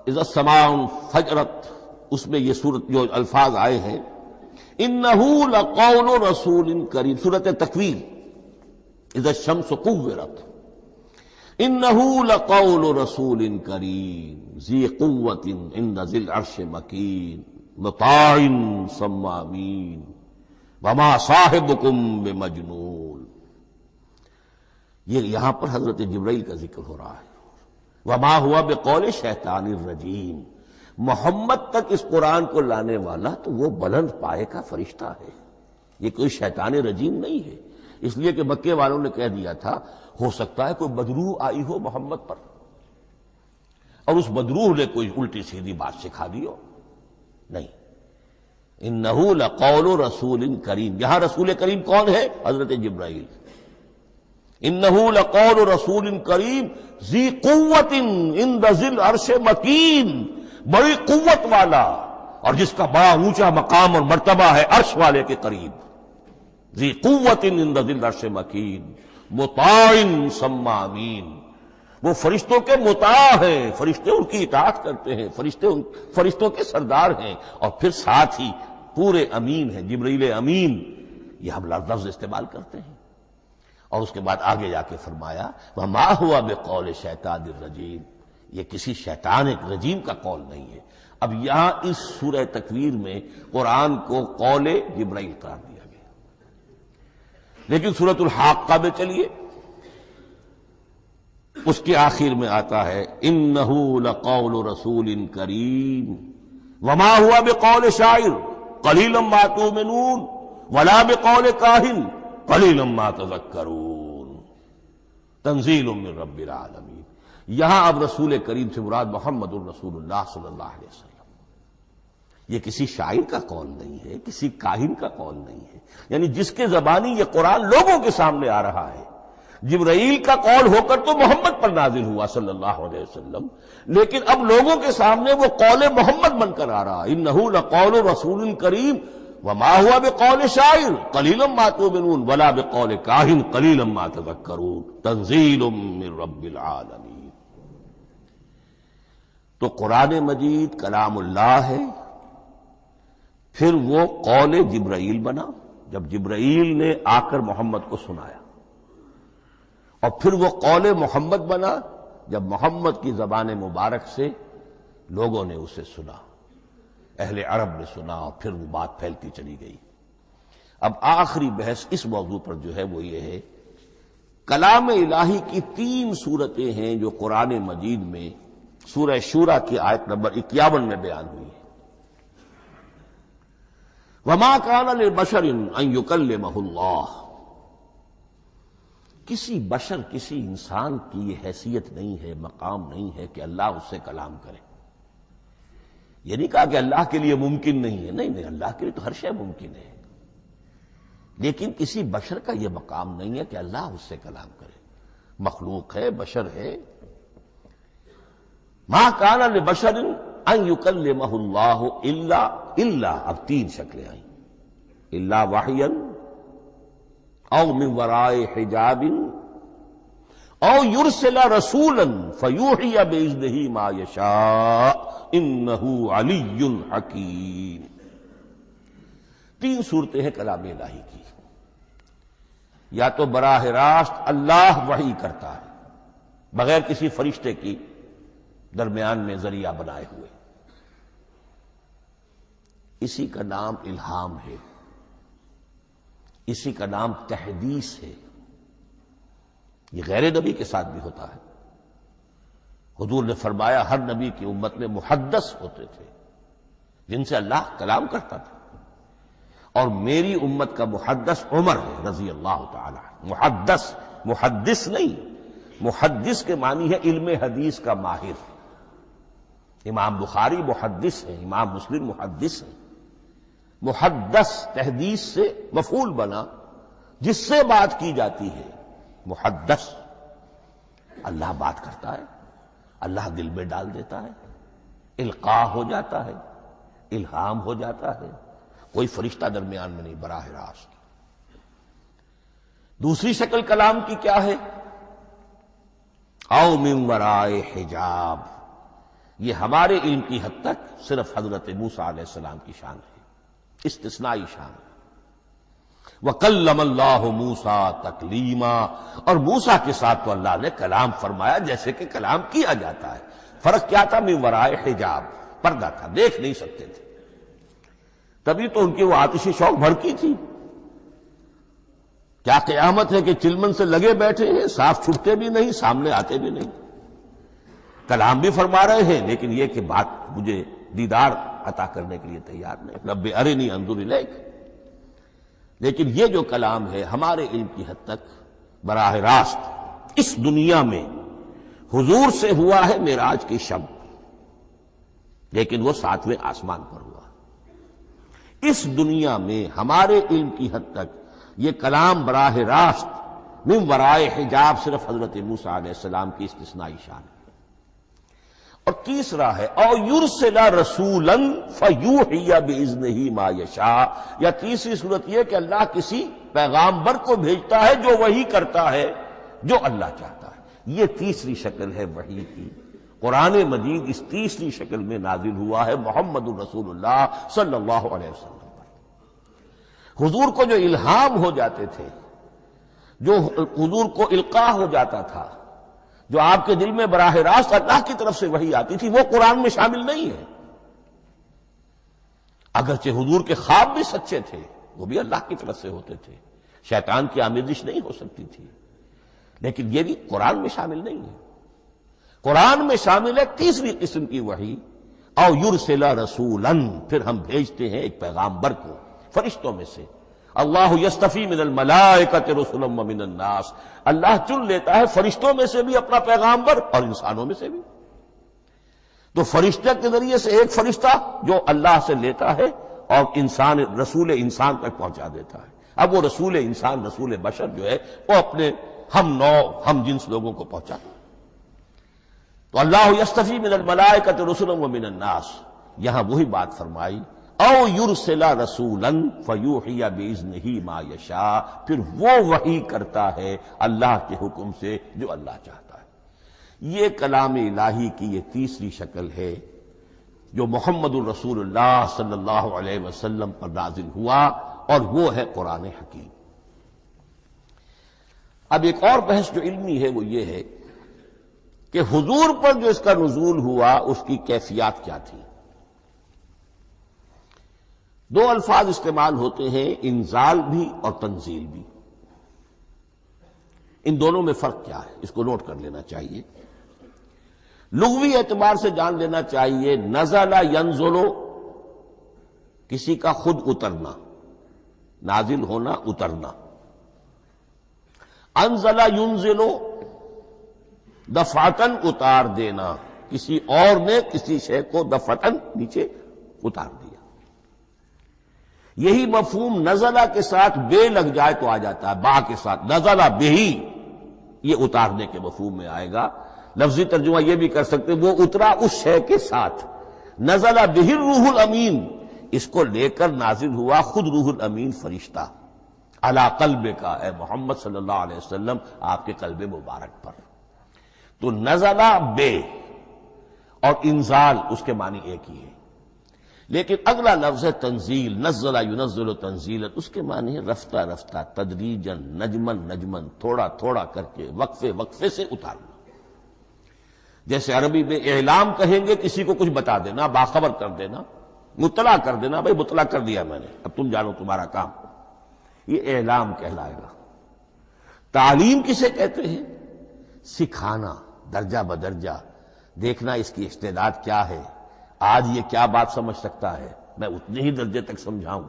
اذا السماء انفجرت، اس میں یہ سورت جو الفاظ آئے ہیں انہ لقول رسول کریم، سورۃ تکویر اذا الشمس کورت، انہ لقول رسول کریم ذی قوت عند ذی العرش مکین مطاع ثم امین وما صاحبکم بمجنون. یہ یہاں پر حضرت جبرائیل کا ذکر ہو رہا ہے. وما ہوا بقول شیطان الرجیم، محمد تک اس قرآن کو لانے والا تو وہ بلند پائے کا فرشتہ ہے، یہ کوئی شیطان رجیم نہیں ہے. اس لیے کہ مکے والوں نے کہہ دیا تھا ہو سکتا ہے کوئی بدروح آئی ہو محمد پر، اور اس بدروح نے کوئی الٹی سیدھی بات سکھا دی ہو. نہیں، انہ لقول رسول کریم، یہاں رسول کریم کون ہے؟ حضرت جبرائیل. انہ لقول رسول کریم ذی قوت عند ذی العرش مکین، بڑی قوت والا اور جس کا بڑا اونچا مقام اور مرتبہ ہے عرش والے کے قریب. ذی قوت عند ذی العرش مکین مطاع ثم امین، وہ فرشتوں کے مطاع ہیں، فرشتے ان کی اطاعت کرتے ہیں، فرشتوں کے سردار ہیں، اور پھر ساتھ ہی پورے امین ہیں. جبرائیل امین یہ ہم لفظ استعمال کرتے ہیں. اور اس کے بعد آگے جا کے فرمایا وما ہوا بقول شیطان الرجیم، یہ کسی شیطان ایک رجیم کا قول نہیں ہے. اب یہاں اس سورہ تکویر میں قرآن کو قول جبرائیل قرار دیا گیا. لیکن سورۃ الحاقہ میں چلیے، اس کے آخر میں آتا ہے انہ لقول رسول کریم وما ہوا بقول شاعر قلیلا ما تؤمنون ولا بقول کاہن قلیلا ما تذکرون تنزیل من رب العالمین. یہاں اب رسول کریم سے مراد محمد الرسول اللہ صلی اللہ علیہ وسلم. یہ کسی شاعر کا قول نہیں ہے، کسی کاہن کا قول نہیں ہے، یعنی جس کے زبانی یہ قرآن لوگوں کے سامنے آ رہا ہے. جبرائیل کا قول ہو کر تو محمد پر نازل ہوا صلی اللہ علیہ وسلم، لیکن اب لوگوں کے سامنے وہ قول محمد بن کر آ رہا. انہ لقول رسول کریم وما ہوا بقول شاعر قلیلا ما تؤمنون ولا بقول کاہن قلیلا ما تذکرون تنزیل من رب العالمین. تو قرآن مجید کلام اللہ ہے، پھر وہ قول جبرائیل بنا جب جبرائیل نے آ کر محمد کو سنایا، اور پھر وہ قول محمد بنا جب محمد کی زبان مبارک سے لوگوں نے اسے سنا، اہل عرب نے سنا، اور پھر وہ بات پھیلتی چلی گئی. اب آخری بحث اس موضوع پر جو ہے وہ یہ ہے، کلام الہی کی 3 صورتیں ہیں جو قرآن مجید میں سورہ شورى کی آیت نمبر 51 میں بیان ہوئی ہے. وما كان لبشر ان يكلمه اللہ، کسی بشر، کسی انسان کی یہ حیثیت نہیں ہے، مقام نہیں ہے کہ اللہ اس سے کلام کرے. یہ نہیں کہا کہ اللہ کے لیے ممکن نہیں ہے، نہیں، اللہ کے لیے تو ہر شے ممکن ہے، لیکن کسی بشر کا یہ مقام نہیں ہے کہ اللہ اس سے کلام کرے. مخلوق ہے، بشر ہے. ما کان لبشر ان یکلمہ اللہ الا اب 3 شکلیں آئیں، الا وحیا او من وراء حجاب او یرسل رسولا فیوحی باذنہ ما یشاء انہ علی حکیم. 3 صورتیں ہیں کلام الہی کی. یا تو براہ راست اللہ وحی کرتا ہے بغیر کسی فرشتے کی درمیان میں ذریعہ بنائے ہوئے، اسی کا نام الہام ہے، اسی کا نام تحدیث ہے۔ یہ غیر نبی کے ساتھ بھی ہوتا ہے۔ حضور نے فرمایا ہر نبی کی امت میں محدث ہوتے تھے جن سے اللہ کلام کرتا تھا، اور میری امت کا محدث عمر ہے رضی اللہ تعالی عنہ۔ محدث، محدث نہیں، محدث کے معنی ہے علم حدیث کا ماہر۔ امام بخاری محدث ہیں، امام مسلم محدث ہیں۔ محدث تحدیث سے مفعول بنا جس سے بات کی جاتی ہے، محدث۔ اللہ بات کرتا ہے، اللہ دل میں ڈال دیتا ہے، القاء ہو جاتا ہے، الہام ہو جاتا ہے، کوئی فرشتہ درمیان میں نہیں، براہ راست۔ دوسری شکل کلام کی کیا ہے؟ او من ورائے حجاب، یہ ہمارے علم کی حد تک صرف حضرت موسیٰ علیہ السلام کی شان ہے، استثنائی شان ہے۔ وَكَلَّمَ اللَّهُ مُوسَىٰ تَكْلِيمًا، اور موسیٰ کے ساتھ تو اللہ نے کلام فرمایا جیسے کہ کلام کیا جاتا ہے۔ فرق کیا تھا؟ من ورائے حجاب، پردہ تھا، دیکھ نہیں سکتے تھے، تبھی تو ان کی وہ آتشی شوق بھڑکی تھی۔ کیا قیامت ہے کہ چلمن سے لگے بیٹھے ہیں، صاف چھٹتے بھی نہیں، سامنے آتے بھی نہیں، کلام بھی فرما رہے ہیں، لیکن یہ کہ بات مجھے دیدار عطا کرنے کے لیے تیار نہیں، رب ارنی انظر الیک۔ لیکن یہ جو کلام ہے ہمارے علم کی حد تک براہ راست اس دنیا میں حضور سے ہوا ہے معراج کی شب، لیکن وہ 7ویں آسمان پر ہوا۔ اس دنیا میں ہمارے علم کی حد تک یہ کلام براہ راست من ورائے حجاب صرف حضرت موسیٰ علیہ السلام کی استثنائی شان ہے۔ اور تیسرا ہے او یرسل رسولا فیوحی باذنہ ما یشاء، یا تیسری صورت یہ کہ اللہ کسی پیغامبر کو بھیجتا ہے جو وحی کرتا ہے جو اللہ چاہتا ہے۔ یہ تیسری شکل ہے وحی کی۔ قرآن مجید اس تیسری شکل میں نازل ہوا ہے محمد الرسول اللہ صلی اللہ علیہ وسلم پر۔ حضور کو جو الہام ہو جاتے تھے، جو حضور کو القاء ہو جاتا تھا، جو آپ کے دل میں براہ راست اللہ کی طرف سے وحی آتی تھی، وہ قرآن میں شامل نہیں ہے۔ اگرچہ حضور کے خواب بھی سچے تھے، وہ بھی اللہ کی طرف سے ہوتے تھے، شیطان کی آمیزش نہیں ہو سکتی تھی، لیکن یہ بھی قرآن میں شامل نہیں ہے۔ قرآن میں شامل ہے تیسری قسم کی وحی، او یرسل رسولا، پھر ہم بھیجتے ہیں ایک پیغامبر کو فرشتوں میں سے۔ اللہ یستفی من الملائکۃ رسلا ومن الناس، اللہ چن لیتا ہے فرشتوں میں سے بھی اپنا پیغامبر اور انسانوں میں سے بھی۔ تو فرشتہ کے ذریعے سے ایک فرشتہ جو اللہ سے لیتا ہے اور انسان، رسول انسان تک پہنچا دیتا ہے۔ اب وہ رسول انسان، رسول بشر جو ہے وہ اپنے ہم نوع، ہم جنس لوگوں کو پہنچاتا ہے۔ تو اللہ یستفی من الملائکۃ رسلا ومن الناس، یہاں وہی بات فرمائی او یرسل رسولا فیوحی باذنہ ما یشاء، پھر وہ وحی کرتا ہے اللہ کے حکم سے جو اللہ چاہتا ہے۔ یہ کلام الہی کی یہ تیسری شکل ہے جو محمد الرسول اللہ صلی اللہ علیہ وسلم پر نازل ہوا، اور وہ ہے قرآن حکیم۔ اب ایک اور بحث جو علمی ہے وہ یہ ہے کہ حضور پر جو اس کا نزول ہوا اس کی کیفیات کیا تھی۔ دو الفاظ استعمال ہوتے ہیں، انزال بھی اور تنزیل بھی۔ ان دونوں میں فرق کیا ہے اس کو نوٹ کر لینا چاہیے۔ لغوی اعتبار سے جان لینا چاہیے، نزل ینزل کسی کا خود اترنا، نازل ہونا، اترنا۔ انزل ینزل دفعتن اتار دینا، کسی اور نے کسی شے کو دفعتن نیچے اتار دیا۔ یہی مفہوم نزلہ کے ساتھ بے لگ جائے تو آ جاتا ہے، با کے ساتھ نزلہ بہی، یہ اتارنے کے مفہوم میں آئے گا۔ لفظی ترجمہ یہ بھی کر سکتے وہ اترا اس شے کے ساتھ، نزلہ بہ الروح الامین، اس کو لے کر نازل ہوا خود روح الامین فرشتہ علی قلب کا، اے محمد صلی اللہ علیہ وسلم آپ کے قلب مبارک پر۔ تو نزلہ بے اور انزال اس کے معنی ایک ہی ہے۔ لیکن اگلا لفظ ہے تنزیل، نزل ینزل تنزیلا، اس کے معنی ہے رفتہ رفتہ، تدریجن، نجمن نجمن، تھوڑا تھوڑا کر کے، وقفے وقفے سے اتارنا۔ جیسے عربی میں اعلام کہیں گے کسی کو کچھ بتا دینا، باخبر کر دینا، مطلع کر دینا، بھائی مطلع کر دیا میں نے، اب تم جانو تمہارا کام، یہ اعلام کہلائے گا۔ تعلیم کسے کہتے ہیں؟ سکھانا، درجہ بدرجہ، دیکھنا اس کی استعداد کیا ہے، آج یہ کیا بات سمجھ سکتا ہے، میں اتنے ہی درجے تک سمجھاؤں،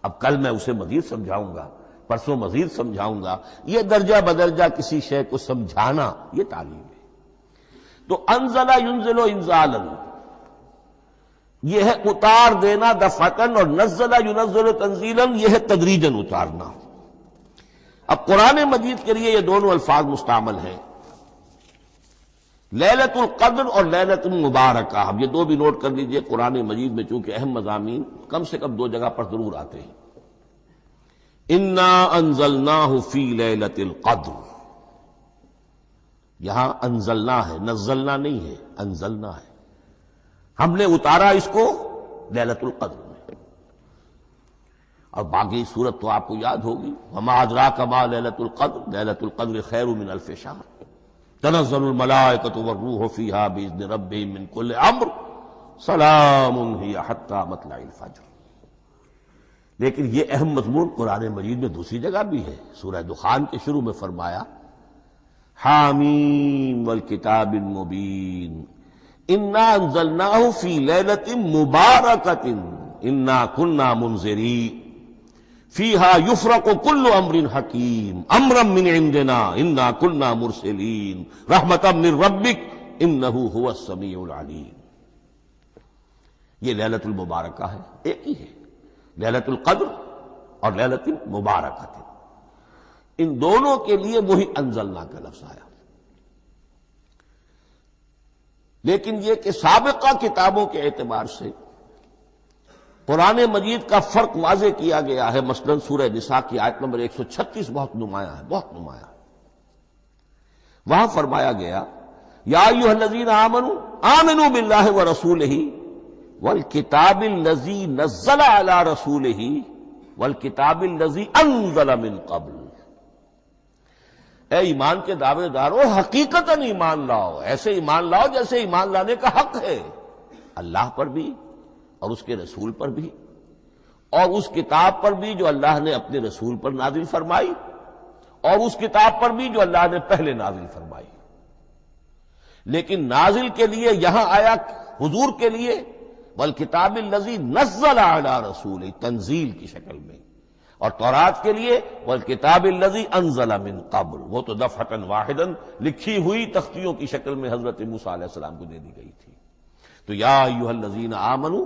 اب کل میں اسے مزید سمجھاؤں گا، پرسوں مزید سمجھاؤں گا، یہ درجہ بدرجہ کسی شے کو سمجھانا، یہ تعلیم ہے۔ تو انزل ینزل انزالا، یہ ہے اتار دینا دفعتاً، اور نزل ینزل تنزیلا، یہ ہے تدریجاً اتارنا۔ اب قرآن مجید کے لیے یہ دونوں الفاظ مستعمل ہیں، لیلۃ القدر اور لیلۃ المبارکہ۔ اب یہ دو بھی نوٹ کر لیجئے، قرآن مجید میں چونکہ اہم مضامین کم سے کم دو جگہ پر ضرور آتے ہیں۔ انا انزلناہ فی لیلۃ القدر، یہاں انزلنا ہے، نزلنا نہیں ہے، انزلنا ہے، ہم نے اتارا اس کو لیلۃ القدر میں۔ اور باقی صورت تو آپ کو یاد ہوگی، وما ادراک ما لیلۃ القدر، لیلۃ القدر خیر من الف شہر، تنزل الملائکۃ والروح فیہا باذن ربہم من کل امر، سلام ہی حتی مطلع الفجر۔ لیکن یہ اہم مضمون قرآن مجید میں دوسری جگہ بھی ہے، سورہ دخان کے شروع میں فرمایا حامیم والکتاب المبین انا انزلناہ فی لیلۃ مبارکۃ انا کنا منذرین فیہا یفرق کل امر حکیم امرا من عندنا انا کنا مرسلین رحمتا من ربک انہ هو السمیع العلیم۔ یہ لیلۃ المبارکہ ہے، ایک ہی ہے، لیلۃ القدر اور لیلۃ المبارکہ، ان دونوں کے لیے وہی انزلنا کا لفظ آیا۔ لیکن یہ کہ سابقہ کتابوں کے اعتبار سے قرآن مجید کا فرق واضح کیا گیا ہے، مثلا سورہ نساء کی آیت نمبر 136 بہت نمایاں ہے، بہت نمایاں۔ وہاں فرمایا گیا یا ایھا الذین آمنوا آمنوا باللہ ورسولہ والکتاب الذی نزل علی رسولہ والکتاب الذی انزل من قبل۔ اے ایمان کے دعوے دارو، حقیقتاً ایمان لاؤ، ایسے ایمان لاؤ جیسے ایمان لانے کا حق ہے، اللہ پر بھی اور اس کے رسول پر بھی، اور اس کتاب پر بھی جو اللہ نے اپنے رسول پر نازل فرمائی، اور اس کتاب پر بھی جو اللہ نے پہلے نازل فرمائی۔ لیکن نازل کے لیے یہاں آیا حضور کے لیے والکتاب الذی نزل علی رسول، تنزیل کی شکل میں، اور تورات کے لیے والکتاب الذی انزل من قبل، وہ تو دفعۃ واحدا لکھی ہوئی تختیوں کی شکل میں حضرت موسیٰ علیہ السلام کو دے دی گئی تھی۔ تو یا ایھا الذین آمنوا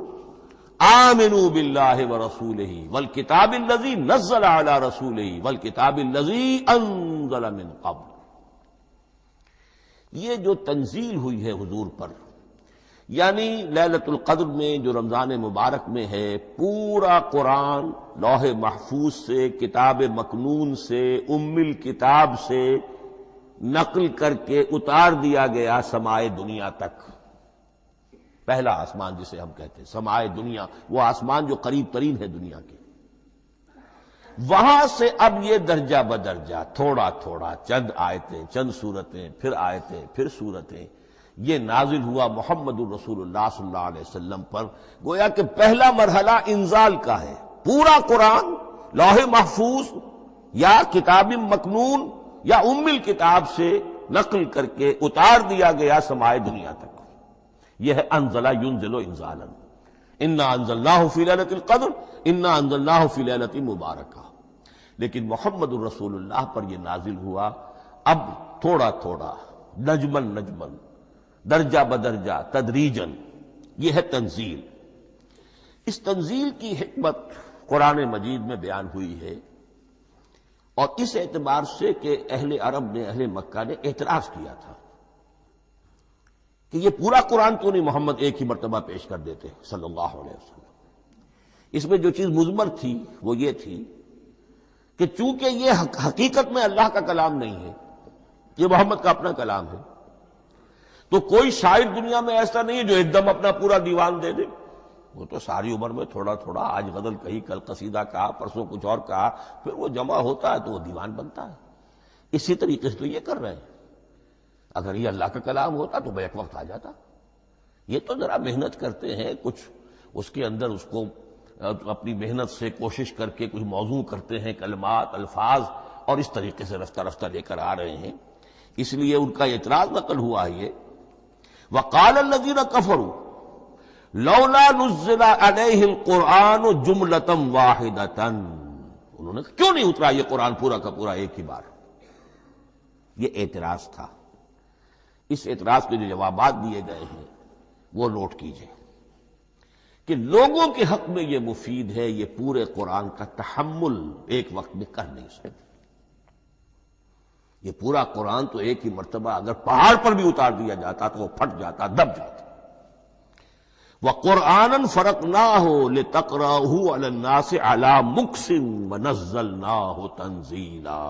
آمنوا باللہ ورسولہ والکتاب الذی نزل علی رسولہ والکتاب الذی انزل من قبل۔ یہ جو تنزیل ہوئی ہے حضور پر، یعنی لیلۃ القدر میں جو رمضان مبارک میں ہے، پورا قرآن لوح محفوظ سے، کتاب مکنون سے، ام الکتاب سے نقل کر کے اتار دیا گیا سمائے دنیا تک۔ پہلا آسمان جسے ہم کہتے ہیں سمائے دنیا، وہ آسمان جو قریب ترین ہے دنیا کے، وہاں سے اب یہ درجہ بدرجہ، تھوڑا تھوڑا، چند آیتیں، چند سورتیں، پھر آیتیں، پھر سورتیں، یہ نازل ہوا محمد الرسول اللہ صلی اللہ علیہ وسلم پر۔ گویا کہ پہلا مرحلہ انزال کا ہے، پورا قرآن لوح محفوظ یا کتاب مکنون یا ام الکتاب سے نقل کر کے اتار دیا گیا سمائے دنیا تک۔ یہ ہے انزل ینزل انزالا، انا انزلناہ فی لیلۃ القدر انا انزلناہ فی لیلۃ مبارکہ۔ لیکن محمد الرسول اللہ پر یہ نازل ہوا اب تھوڑا تھوڑا، نجمن نجمن، درجہ بدرجہ، تدریجن، یہ ہے تنزیل۔ اس تنزیل کی حکمت قرآن مجید میں بیان ہوئی ہے، اور اس اعتبار سے کہ اہل عرب نے، اہل مکہ نے اعتراض کیا تھا کہ یہ پورا قرآن کیوں نہیں محمد ایک ہی مرتبہ پیش کر دیتے صلی اللہ علیہ وسلم۔ اس میں جو چیز مضمر تھی وہ یہ تھی کہ چونکہ یہ حقیقت میں اللہ کا کلام نہیں ہے، یہ محمد کا اپنا کلام ہے، تو کوئی شاعر دنیا میں ایسا نہیں ہے جو ایک دم اپنا پورا دیوان دے دے، وہ تو ساری عمر میں تھوڑا تھوڑا، آج غزل کہی، کل قصیدہ کہا، پرسوں کچھ اور کہا، پھر وہ جمع ہوتا ہے تو وہ دیوان بنتا ہے۔ اسی طریقے سے تو یہ کر رہے ہیں۔ اگر یہ اللہ کا کلام ہوتا تو بیک وقت آ جاتا۔ یہ تو ذرا محنت کرتے ہیں، کچھ اس کے اندر اس کو اپنی محنت سے کوشش کر کے کچھ موضوع کرتے ہیں، کلمات، الفاظ، اور اس طریقے سے رفتہ رفتہ لے کر آ رہے ہیں۔ اس لیے ان کا اعتراض نقل ہوا ہے یہ وقال الذین کفروا لولا نزل علیہ القرآن جملۃ واحدۃ، انہوں نے کیوں نہیں اترا یہ قرآن پورا کا پورا ایک ہی بار؟ یہ اعتراض تھا۔ اس اعتراض کے جو جوابات دیے گئے ہیں وہ نوٹ کیجئے کہ لوگوں کے حق میں یہ مفید ہے، یہ پورے قرآن کا تحمل ایک وقت میں کر نہیں سکتے۔ یہ پورا قرآن تو ایک ہی مرتبہ اگر پہاڑ پر بھی اتار دیا جاتا تو وہ پھٹ جاتا، دب جاتا۔ وَقُرْآنًا فَرَقْنَاهُ لِتَقْرَأَهُ عَلَى النَّاسِ عَلَى مُكْثٍ وَنَزَّلْنَاهُ تَنزِيلًا،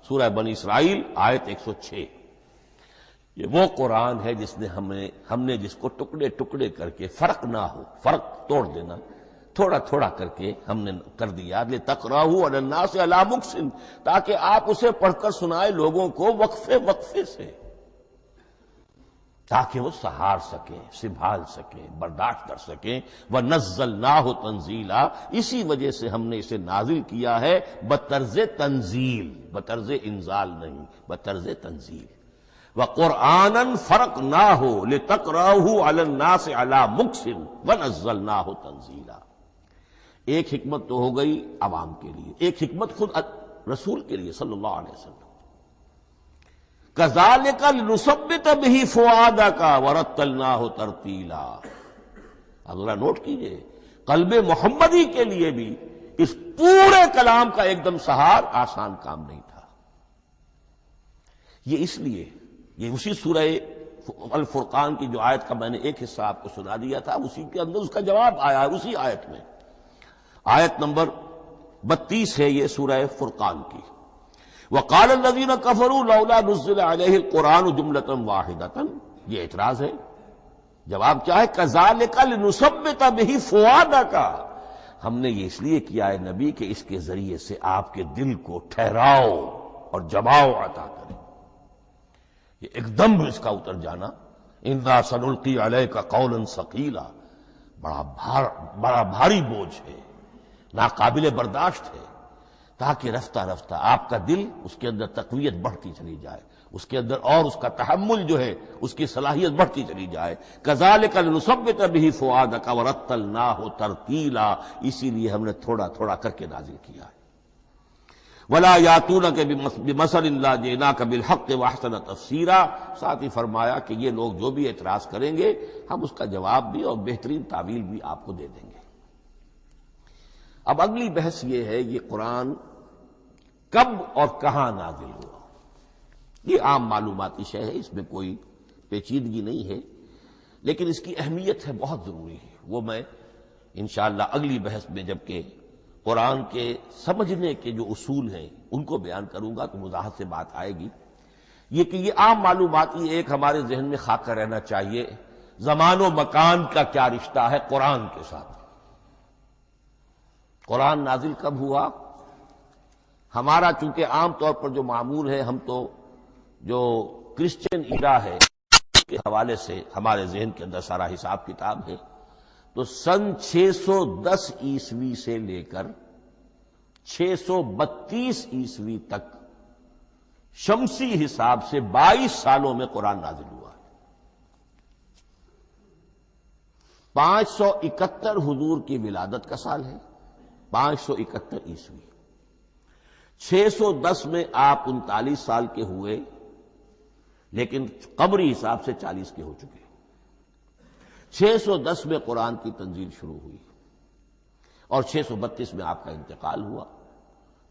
سورہ بنی اسرائیل آیت 106۔ یہ وہ قرآن ہے جس نے ہم نے جس کو ٹکڑے ٹکڑے کر کے، فرق نہ ہو، فرق توڑ دینا، تھوڑا تھوڑا کر کے ہم نے کر دیا، لِتَقْرَأَهُ عَلَى النَّاسِ عَلَى مُكْثٍ، تاکہ آپ اسے پڑھ کر سنائے لوگوں کو وقفے وقفے سے، تاکہ وہ سہار سکیں، سنبھال سکیں، برداشت کر سکیں۔ وَنَزَّلْنَاهُ تَنزِيلًا، اسی وجہ سے ہم نے اسے نازل کیا ہے بطرز تنزیل، بطرز انزال نہیں، بطرز تنزیل۔ وَقُرْآنًا فَرَقْنَاهُ لِتَقْرَأَهُ عَلَى النَّاسِ عَلَى مُكْثٍ وَنَزَّلْنَاهُ تَنزِيلًا۔ ایک حکمت تو ہو گئی عوام کے لیے، ایک حکمت خود رسول کے لیے صلی اللہ علیہ وسلم۔ كَذَلِكَ لِنُثَبِّتَ بِهِ فُؤَادَكَ وَرَتَّلْنَاهُ تَرْتِيلًا۔ اب ذرا نوٹ کیجئے، قلب محمدی کے لیے بھی اس پورے کلام کا ایک دم سہار آسان کام نہیں تھا۔ یہ اس لیے، یہ اسی سورہ الفرقان کی جو آیت کا میں نے ایک حصہ آپ کو سنا دیا تھا، اسی کے اندر اس کا جواب آیا ہے، اسی آیت میں، آیت نمبر 32 ہے یہ سورہ فرقان کی۔ وقال الذین کفروا لولا نزل علیہ القرآن جملۃ واحدۃ، یہ اعتراض ہے۔ جواب کیا ہے؟ کذالک لنثبت بہ فؤادک، ہم نے یہ اس لیے کیا ہے نبی کہ اس کے ذریعے سے آپ کے دل کو ٹھہراؤ اور جماؤ عطا کرے، یہ ایک دم اس کا اتر جانا۔ انا سنلقی علیک قولا ثقیلا، بڑا بھاری بوجھ ہے، ناقابل برداشت ہے، تاکہ رفتہ رفتہ آپ کا دل، اس کے اندر تقویت بڑھتی چلی جائے، اس کے اندر اور اس کا تحمل جو ہے اس کی صلاحیت بڑھتی چلی جائے۔ کذالک لنثبت بہ فؤادک ورتلناہ ترتیلا، اسی لیے ہم نے تھوڑا تھوڑا کر کے نازل کیا ہے۔ ولا یاتونک بمثل الا جئناک بالحق واحسن تفسیرا، ساتھ ہی فرمایا کہ یہ لوگ جو بھی اعتراض کریں گے ہم اس کا جواب بھی اور بہترین تعویل بھی آپ کو دے دیں گے۔ اب اگلی بحث یہ ہے، یہ قرآن کب اور کہاں نازل ہوا؟ یہ عام معلوماتی شے ہے، اس میں کوئی پیچیدگی نہیں ہے، لیکن اس کی اہمیت ہے، بہت ضروری ہے۔ وہ میں انشاءاللہ اگلی بحث میں جبکہ قرآن کے سمجھنے کے جو اصول ہیں ان کو بیان کروں گا تو وضاحت سے بات آئے گی۔ یہ کہ یہ عام معلوماتی ایک ہمارے ذہن میں خاکہ رہنا چاہیے، زمان و مکان کا کیا رشتہ ہے قرآن کے ساتھ۔ قرآن نازل کب ہوا؟ ہمارا چونکہ عام طور پر جو معمول ہے، ہم تو جو کرسچن ایرا ہے اس کے حوالے سے ہمارے ذہن کے اندر سارا حساب کتاب ہے، تو سن 610 عیسوی سے لے کر 632 عیسوی تک شمسی حساب سے 22 سالوں میں قرآن نازل ہوا ہے۔ 571 حضور کی ولادت کا سال ہے، 571 عیسوی۔ 610 میں آپ 39 سال کے ہوئے، لیکن قمری حساب سے 40 کے ہو چکے۔ 610 میں قرآن کی تنزیل شروع ہوئی اور 632 میں آپ کا انتقال ہوا۔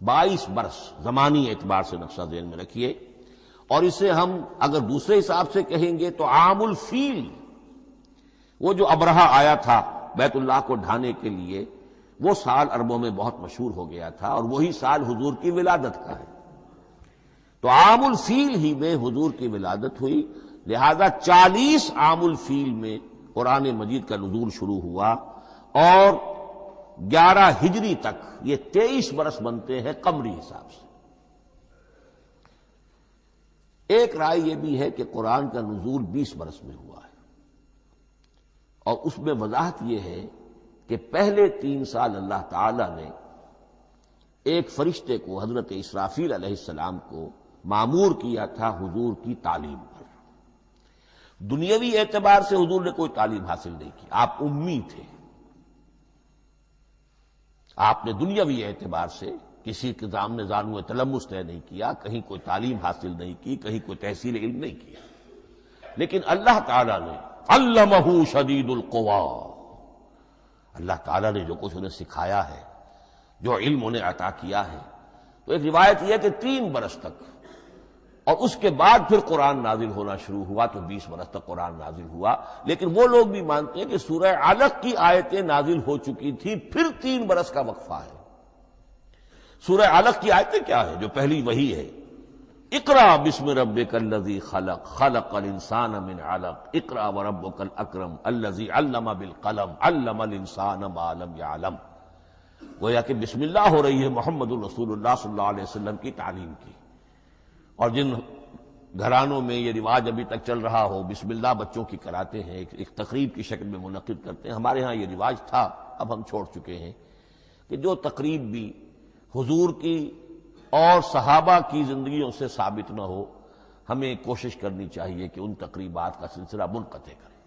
22 برس زمانی اعتبار سے نقشہ ذہن میں رکھیے، اور اسے ہم اگر دوسرے حساب سے کہیں گے تو عام الفیل، وہ جو ابرہہ آیا تھا بیت اللہ کو ڈھانے کے لیے، وہ سال عربوں میں بہت مشہور ہو گیا تھا، اور وہی سال حضور کی ولادت کا ہے، تو عام الفیل ہی میں حضور کی ولادت ہوئی، لہذا 40 عام الفیل میں قرآن مجید کا نزول شروع ہوا، اور 11 ہجری تک یہ 23 برس بنتے ہیں قمری حساب سے۔ ایک رائے یہ بھی ہے کہ قرآن کا نزول 20 برس میں ہوا ہے، اور اس میں وضاحت یہ ہے کہ پہلے 3 سال اللہ تعالی نے ایک فرشتے کو، حضرت اسرافیل علیہ السلام کو مامور کیا تھا حضور کی تعلیم پر۔ دنیاوی اعتبار سے حضور نے کوئی تعلیم حاصل نہیں کی، آپ امی تھے، آپ نے دنیاوی اعتبار سے کسی کے سامنے زانو تلمس طے نہیں کیا، کہیں کوئی تعلیم حاصل نہیں کی، کہیں کوئی تحصیل علم نہیں کیا، لیکن اللہ تعالیٰ نے علمہ شدید القوا، اللہ تعالیٰ نے جو کچھ انہیں سکھایا ہے، جو علم انہیں عطا کیا ہے، تو ایک روایت یہ ہے کہ 3 برس تک، اور اس کے بعد پھر قرآن نازل ہونا شروع ہوا تو 20 برس تک قرآن نازل ہوا۔ لیکن وہ لوگ بھی مانتے ہیں کہ سورہ علق کی آیتیں نازل ہو چکی تھی، پھر 3 برس کا وقفہ ہے۔ سورہ علق کی آیتیں کیا ہے؟ جو پہلی وحی ہے، اقرا بسم ربک الذی خلق خلق الانسان من علق اقرا وربک الاکرم الذی علم بالقلم علم الانسان ما لم یعلم، گویا کہ بسم اللہ ہو رہی ہے محمد الرسول اللہ صلی اللہ علیہ وسلم کی تعلیم کی۔ اور جن گھرانوں میں یہ رواج ابھی تک چل رہا ہو، بسم اللہ بچوں کی کراتے ہیں، ایک تقریب کی شکل میں منعقد کرتے ہیں، ہمارے ہاں یہ رواج تھا، اب ہم چھوڑ چکے ہیں، کہ جو تقریب بھی حضور کی اور صحابہ کی زندگیوں سے ثابت نہ ہو، ہمیں کوشش کرنی چاہیے کہ ان تقریبات کا سلسلہ منقطع کریں۔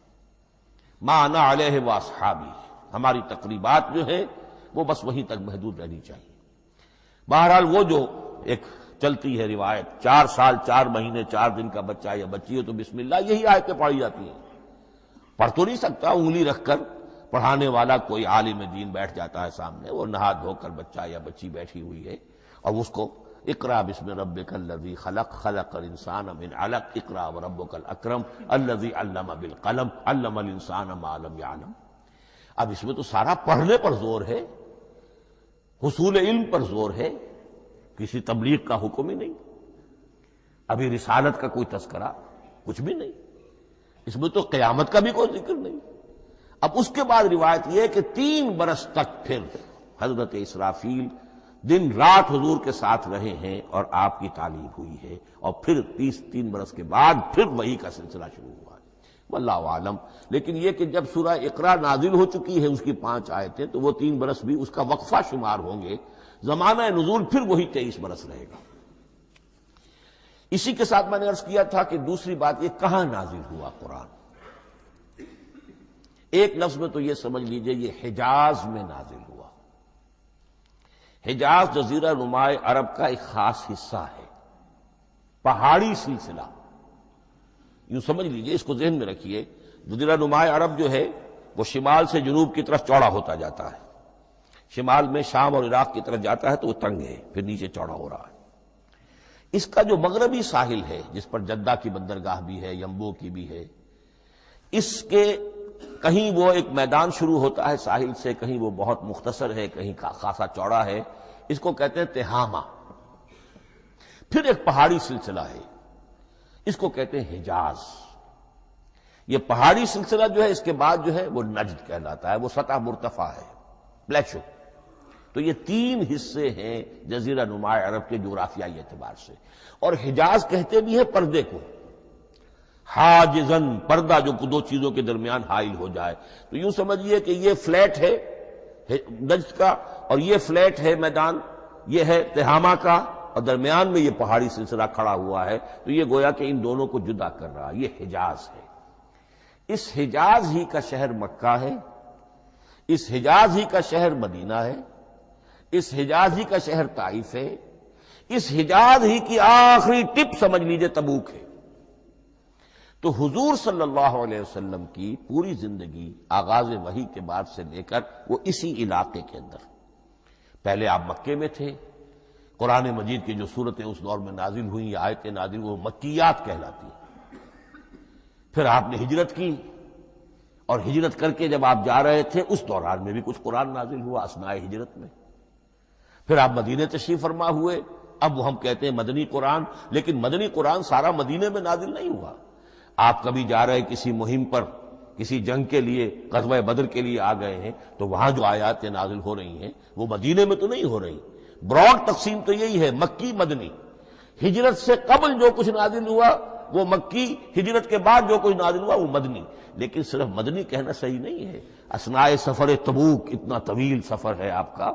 ما انا علیہ واصحابی، ہماری تقریبات جو ہیں وہ بس وہیں تک محدود رہنی چاہیے۔ بہرحال وہ جو ایک چلتی ہے روایت، 4 سال 4 مہینے 4 دن کا بچہ یا بچی ہو تو بسم اللہ یہی آیتیں پڑھی جاتی ہیں، پڑھ تو نہیں سکتا، انگلی رکھ کر پڑھانے والا کوئی عالم دین بیٹھ جاتا ہے سامنے، وہ نہا دھو کر بچہ یا بچی بیٹھی ہوئی ہے، اور اس کو اقرا بسم ربک الذی خلق خلق الانسان من علق اقرا وربک الاکرم الذی علم بالقلم علم الانسان ما لم یعلم۔ اب اس میں تو سارا پڑھنے پر زور ہے، حصول علم پر زور ہے، کسی تبلیغ کا حکم ہی نہیں، ابھی رسالت کا کوئی تذکرہ کچھ بھی نہیں، اس میں تو قیامت کا بھی کوئی ذکر نہیں۔ اب اس کے بعد روایت یہ ہے کہ 3 برس تک پھر حضرت اسرافیل دن رات حضور کے ساتھ رہے ہیں اور آپ کی تعلیم ہوئی ہے، اور پھر 3 برس کے بعد پھر وحی کا سلسلہ شروع ہوا ہے، واللہ عالم۔ لیکن یہ کہ جب سورہ اقرا نازل ہو چکی ہے، اس کی 5 آیتیں، تو وہ 3 برس بھی اس کا وقفہ شمار ہوں گے، زمانہ نزول پھر وہی 23 برس رہے گا۔ اسی کے ساتھ میں نے عرض کیا تھا کہ دوسری بات یہ کہاں نازل ہوا قرآن۔ ایک لفظ میں تو یہ سمجھ لیجئے یہ حجاز میں نازل ہوا۔ حجاز جزیرہ نماء عرب کا ایک خاص حصہ ہے، پہاڑی سلسلہ، یوں سمجھ لیجئے، اس کو ذہن میں رکھیے۔ جزیرہ نماء عرب جو ہے وہ شمال سے جنوب کی طرف چوڑا ہوتا جاتا ہے، شمال میں شام اور عراق کی طرف جاتا ہے تو وہ تنگ ہے، پھر نیچے چوڑا ہو رہا ہے۔ اس کا جو مغربی ساحل ہے، جس پر جدہ کی بندرگاہ بھی ہے، ینبو کی بھی ہے، اس کے کہیں وہ ایک میدان شروع ہوتا ہے ساحل سے، کہیں وہ بہت مختصر ہے، کہیں خاصا چوڑا ہے، اس کو کہتے ہیں تہامہ۔ پھر ایک پہاڑی سلسلہ ہے، اس کو کہتے ہیں حجاز۔ یہ پہاڑی سلسلہ جو ہے اس کے بعد جو ہے وہ نجد کہلاتا ہے، وہ سطح مرتفع ہے، پلیشو۔ تو یہ 3 حصے ہیں جزیرہ نماء عرب کے جغرافیائی اعتبار سے، اور حجاز کہتے بھی ہیں پردے کو، حاجزن، پردہ جو 2 چیزوں کے درمیان حائل ہو جائے۔ تو یوں سمجھیے کہ یہ فلیٹ ہے نجد کا، اور یہ فلیٹ ہے میدان، یہ ہے تہامہ کا، اور درمیان میں یہ پہاڑی سلسلہ کھڑا ہوا ہے، تو یہ گویا کہ ان دونوں کو جدا کر رہا، یہ حجاز ہے۔ اس حجاز ہی کا شہر مکہ ہے، اس حجاز ہی کا شہر مدینہ ہے، اس حجاز ہی کا شہر طائف ہے، اس حجاز ہی کی آخری ٹپ سمجھ لیجئے تبوک ہے۔ تو حضور صلی اللہ علیہ وسلم کی پوری زندگی آغاز وحی کے بعد سے لے کر وہ اسی علاقے کے اندر، پہلے آپ مکے میں تھے، قرآن مجید کی جو صورتیں اس دور میں نازل ہوئیں یا آیتیں نازل وہ مکیات کہلاتی ہیں۔ پھر آپ نے ہجرت کی، اور ہجرت کر کے جب آپ جا رہے تھے اس دوران میں بھی کچھ قرآن نازل ہوا اثناء ہجرت میں۔ پھر آپ مدینے تشریف فرما ہوئے، اب وہ ہم کہتے ہیں مدنی قرآن، لیکن مدنی قرآن سارا مدینے میں نازل نہیں ہوا۔ آپ کبھی جا رہے کسی مہم پر کسی جنگ کے لیے، غزوہ بدر کے لیے آ گئے ہیں، تو وہاں جو آیات نازل ہو رہی ہیں وہ مدینے میں تو نہیں ہو رہی. براڈ تقسیم تو یہی ہے، مکی مدنی. ہجرت سے قبل جو کچھ نازل ہوا وہ مکی، ہجرت کے بعد جو کچھ نازل ہوا وہ مدنی. لیکن صرف مدنی کہنا صحیح نہیں ہے. اثناء سفر تبوک، اتنا طویل سفر ہے آپ کا،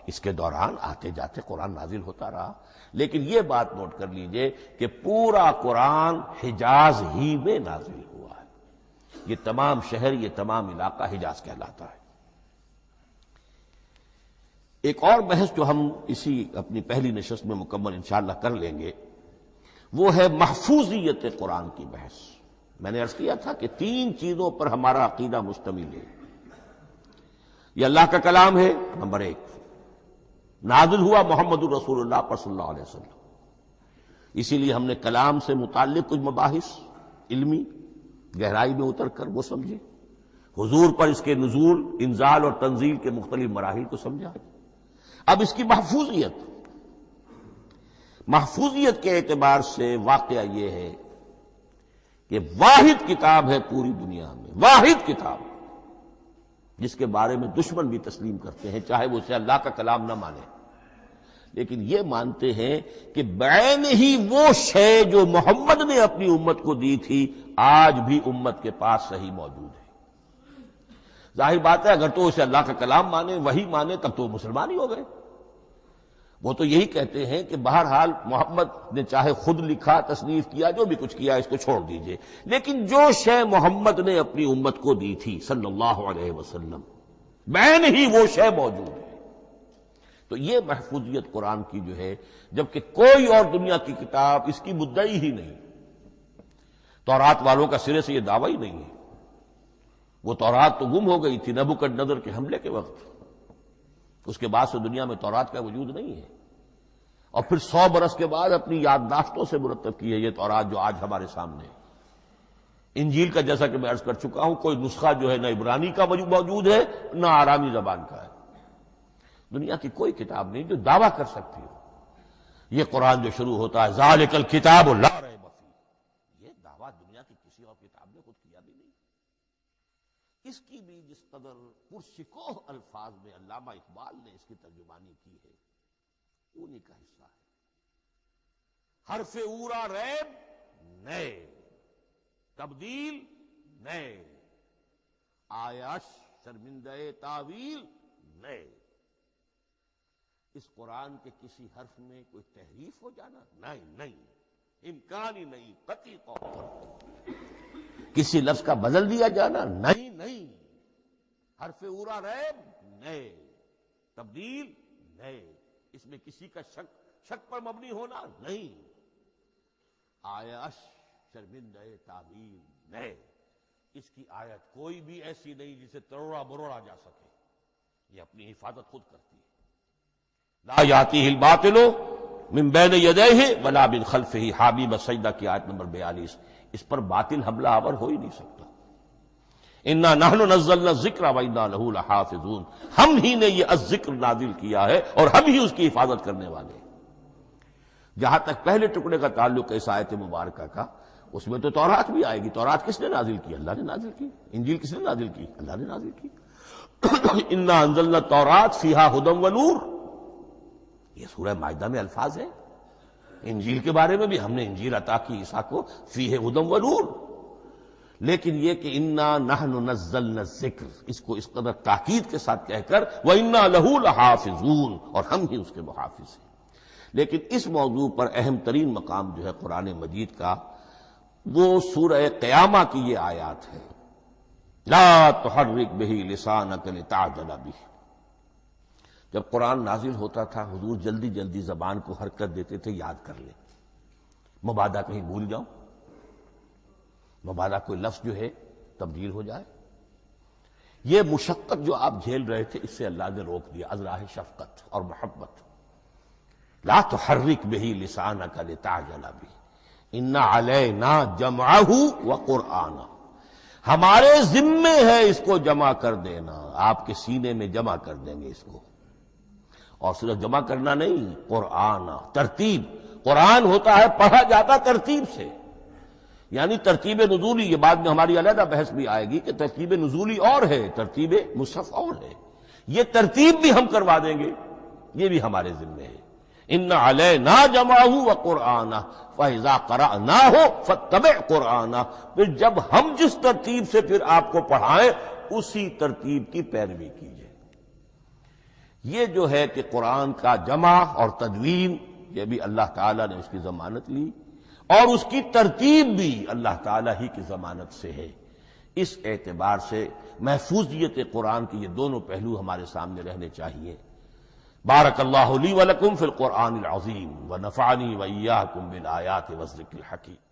اس کے دوران آتے جاتے قرآن نازل ہوتا رہا. لیکن یہ بات نوٹ کر لیجئے کہ پورا قرآن حجاز ہی میں نازل ہوا ہے. یہ تمام شہر، یہ تمام علاقہ حجاز کہلاتا ہے. ایک اور بحث جو ہم اسی اپنی پہلی نشست میں مکمل انشاءاللہ کر لیں گے، وہ ہے محفوظیت قرآن کی بحث. میں نے عرض کیا تھا کہ 3 چیزوں پر ہمارا عقیدہ مشتمل ہے. یہ اللہ کا کلام ہے، نمبر 1. نازل ہوا محمد الرسول اللہ پر صلی اللہ علیہ وسلم. اسی لیے ہم نے کلام سے متعلق کچھ مباحث علمی گہرائی میں اتر کر وہ سمجھے. حضور پر اس کے نزول، انزال اور تنزیل کے مختلف مراحل کو سمجھا. اب اس کی محفوظیت کے اعتبار سے واقعہ یہ ہے کہ واحد کتاب ہے پوری دنیا میں، واحد کتاب جس کے بارے میں دشمن بھی تسلیم کرتے ہیں، چاہے وہ اسے اللہ کا کلام نہ مانے، لیکن یہ مانتے ہیں کہ بعین ہی وہ شے جو محمد نے اپنی امت کو دی تھی آج بھی امت کے پاس صحیح موجود ہے. ظاہر بات ہے اگر تو اسے اللہ کا کلام مانے، وہی مانے، تب تو مسلمان ہی ہو گئے. وہ تو یہی کہتے ہیں کہ بہرحال محمد نے چاہے خود لکھا، تصنیف کیا، جو بھی کچھ کیا اس کو چھوڑ دیجئے، لیکن جو شے محمد نے اپنی امت کو دی تھی صلی اللہ علیہ وسلم بعین ہی وہ شے موجود ہے. تو یہ محفوظیت قرآن کی جو ہے، جبکہ کوئی اور دنیا کی کتاب اس کی مدعی ہی نہیں. تورات والوں کا سرے سے یہ دعویٰ ہی نہیں ہے. وہ تورات تو گم ہو گئی تھی نبوکدنضر کے حملے کے وقت، اس کے بعد سے دنیا میں تورات کا وجود نہیں ہے. اور پھر 100 برس کے بعد اپنی یادداشتوں سے مرتب کی ہے یہ تورات جو آج ہمارے سامنے ہے. انجیل کا جیسا کہ میں عرض کر چکا ہوں کوئی نسخہ جو ہے نہ عبرانی کا موجود ہے نہ آرامی زبان کا ہے. دنیا کی کوئی کتاب نہیں جو دعویٰ کر سکتی ہو. یہ قرآن جو شروع ہوتا ہے ذالک الکتاب لا ریب فیہ، یہ دعویٰ دنیا کی کسی اور کتاب نے خود کیا بھی نہیں. اس کی بھی جس قدر پرشکوہ الفاظ میں علامہ اقبال نے اس کی ترجمانی کی ہے انہی کا حصہ ہے. حرف اورا ریب نئے، تبدیل نئے، آیش شرمندہ تعویل نئے. اس قرآن کے کسی حرف میں کوئی تحریف ہو جانا نہیں، امکان ہی نہیں. قطعی طور پر کسی لفظ کا بدل دیا جانا نہیں. حرف اورا ریب نئے، تبدیل نئے، اس میں کسی کا شک پر مبنی ہونا نہیں. آیش شرمندہ تعبیر نئے، اس کی آیت کوئی بھی ایسی نہیں جسے تروڑا مروڑا جا سکے. یہ اپنی حفاظت خود کرتی ہے. لا یاتیہ الباطل من بین یدیہ ولا من خلفہ، حامیم سجدہ کی آیت نمبر 42. اس پر باطل حملہ آور ہو ہی نہیں سکتا. انا نحن نزلنا الذکر وانا لہ لحافظون، ہم ہی نے یہ الذکر نازل کیا ہے اور ہم ہی اس کی حفاظت کرنے والے ہیں. جہاں تک پہلے ٹکڑے کا تعلق ہے اس آیت مبارکہ کا، اس میں تو تورات بھی آئے گی. تورات کس نے نازل کی؟ اللہ نے نازل کی. انجیل کس نے نازل کی؟ اللہ نے نازل کی. انا انزلنا التوراۃ فیہا ھدی ونور، یہ سورہ مائدہ میں الفاظ ہیں. انجیل کے بارے میں بھی ہم نے انجیل عطا کی عیسیٰ کو، فیہ ھدی ونور. لیکن یہ کہ انا نحن نزلنا الذکر، اس کو اس قدر تاکید کے ساتھ کہہ کر وانا لہ لحافظون، اور ہم ہی اس کے محافظ ہیں. لیکن اس موضوع پر اہم ترین مقام جو ہے قرآن مجید کا وہ سورہ قیامہ کی یہ آیات ہے. لا تحرک بہ لسانک لتعجل بہ. جب قرآن نازل ہوتا تھا حضور جلدی جلدی زبان کو حرکت دیتے تھے، یاد کر لیں، مبادا کہیں بھول جاؤ، مبادا کوئی لفظ جو ہے تبدیل ہو جائے. یہ مشقت جو آپ جھیل رہے تھے اس سے اللہ نے روک دیا از راہ شفقت اور محبت. لا تحرک بہ لسانک لتعجل بہ ان علینا جمعہ وقرآنہ، ہمارے ذمے ہے اس کو جمع کر دینا، آپ کے سینے میں جمع کر دیں گے اس کو. اور صرف جمع کرنا نہیں، قرآن ترتیب. قرآن ہوتا ہے پڑھا جاتا ترتیب سے. یعنی ترتیب نزولی، یہ بعد میں ہماری علیحدہ بحث بھی آئے گی کہ ترتیب نزولی اور ہے، ترتیب مصحف اور ہے، یہ ترتیب بھی ہم کروا دیں گے، یہ بھی ہمارے ذمہ ہے۔ ان علینا جمعہ وقرآنہ فاذا قرأناہ فاتبع قرآنہ، پھر جب ہم جس ترتیب سے پھر آپ کو پڑھائیں اسی ترتیب کی پیروی کیجیے۔ یہ جو ہے کہ قرآن کا جمع اور تدوین، یہ بھی اللہ تعالیٰ نے اس کی ضمانت لی، اور اس کی ترتیب بھی اللہ تعالیٰ ہی کی ضمانت سے ہے۔ اس اعتبار سے محفوظیت قرآن کے یہ دونوں پہلو ہمارے سامنے رہنے چاہیے۔ بارک اللہ لی ولکم فی القرآن العظیم ونفعنی وإیاکم بالآیات والذکر الحکیم۔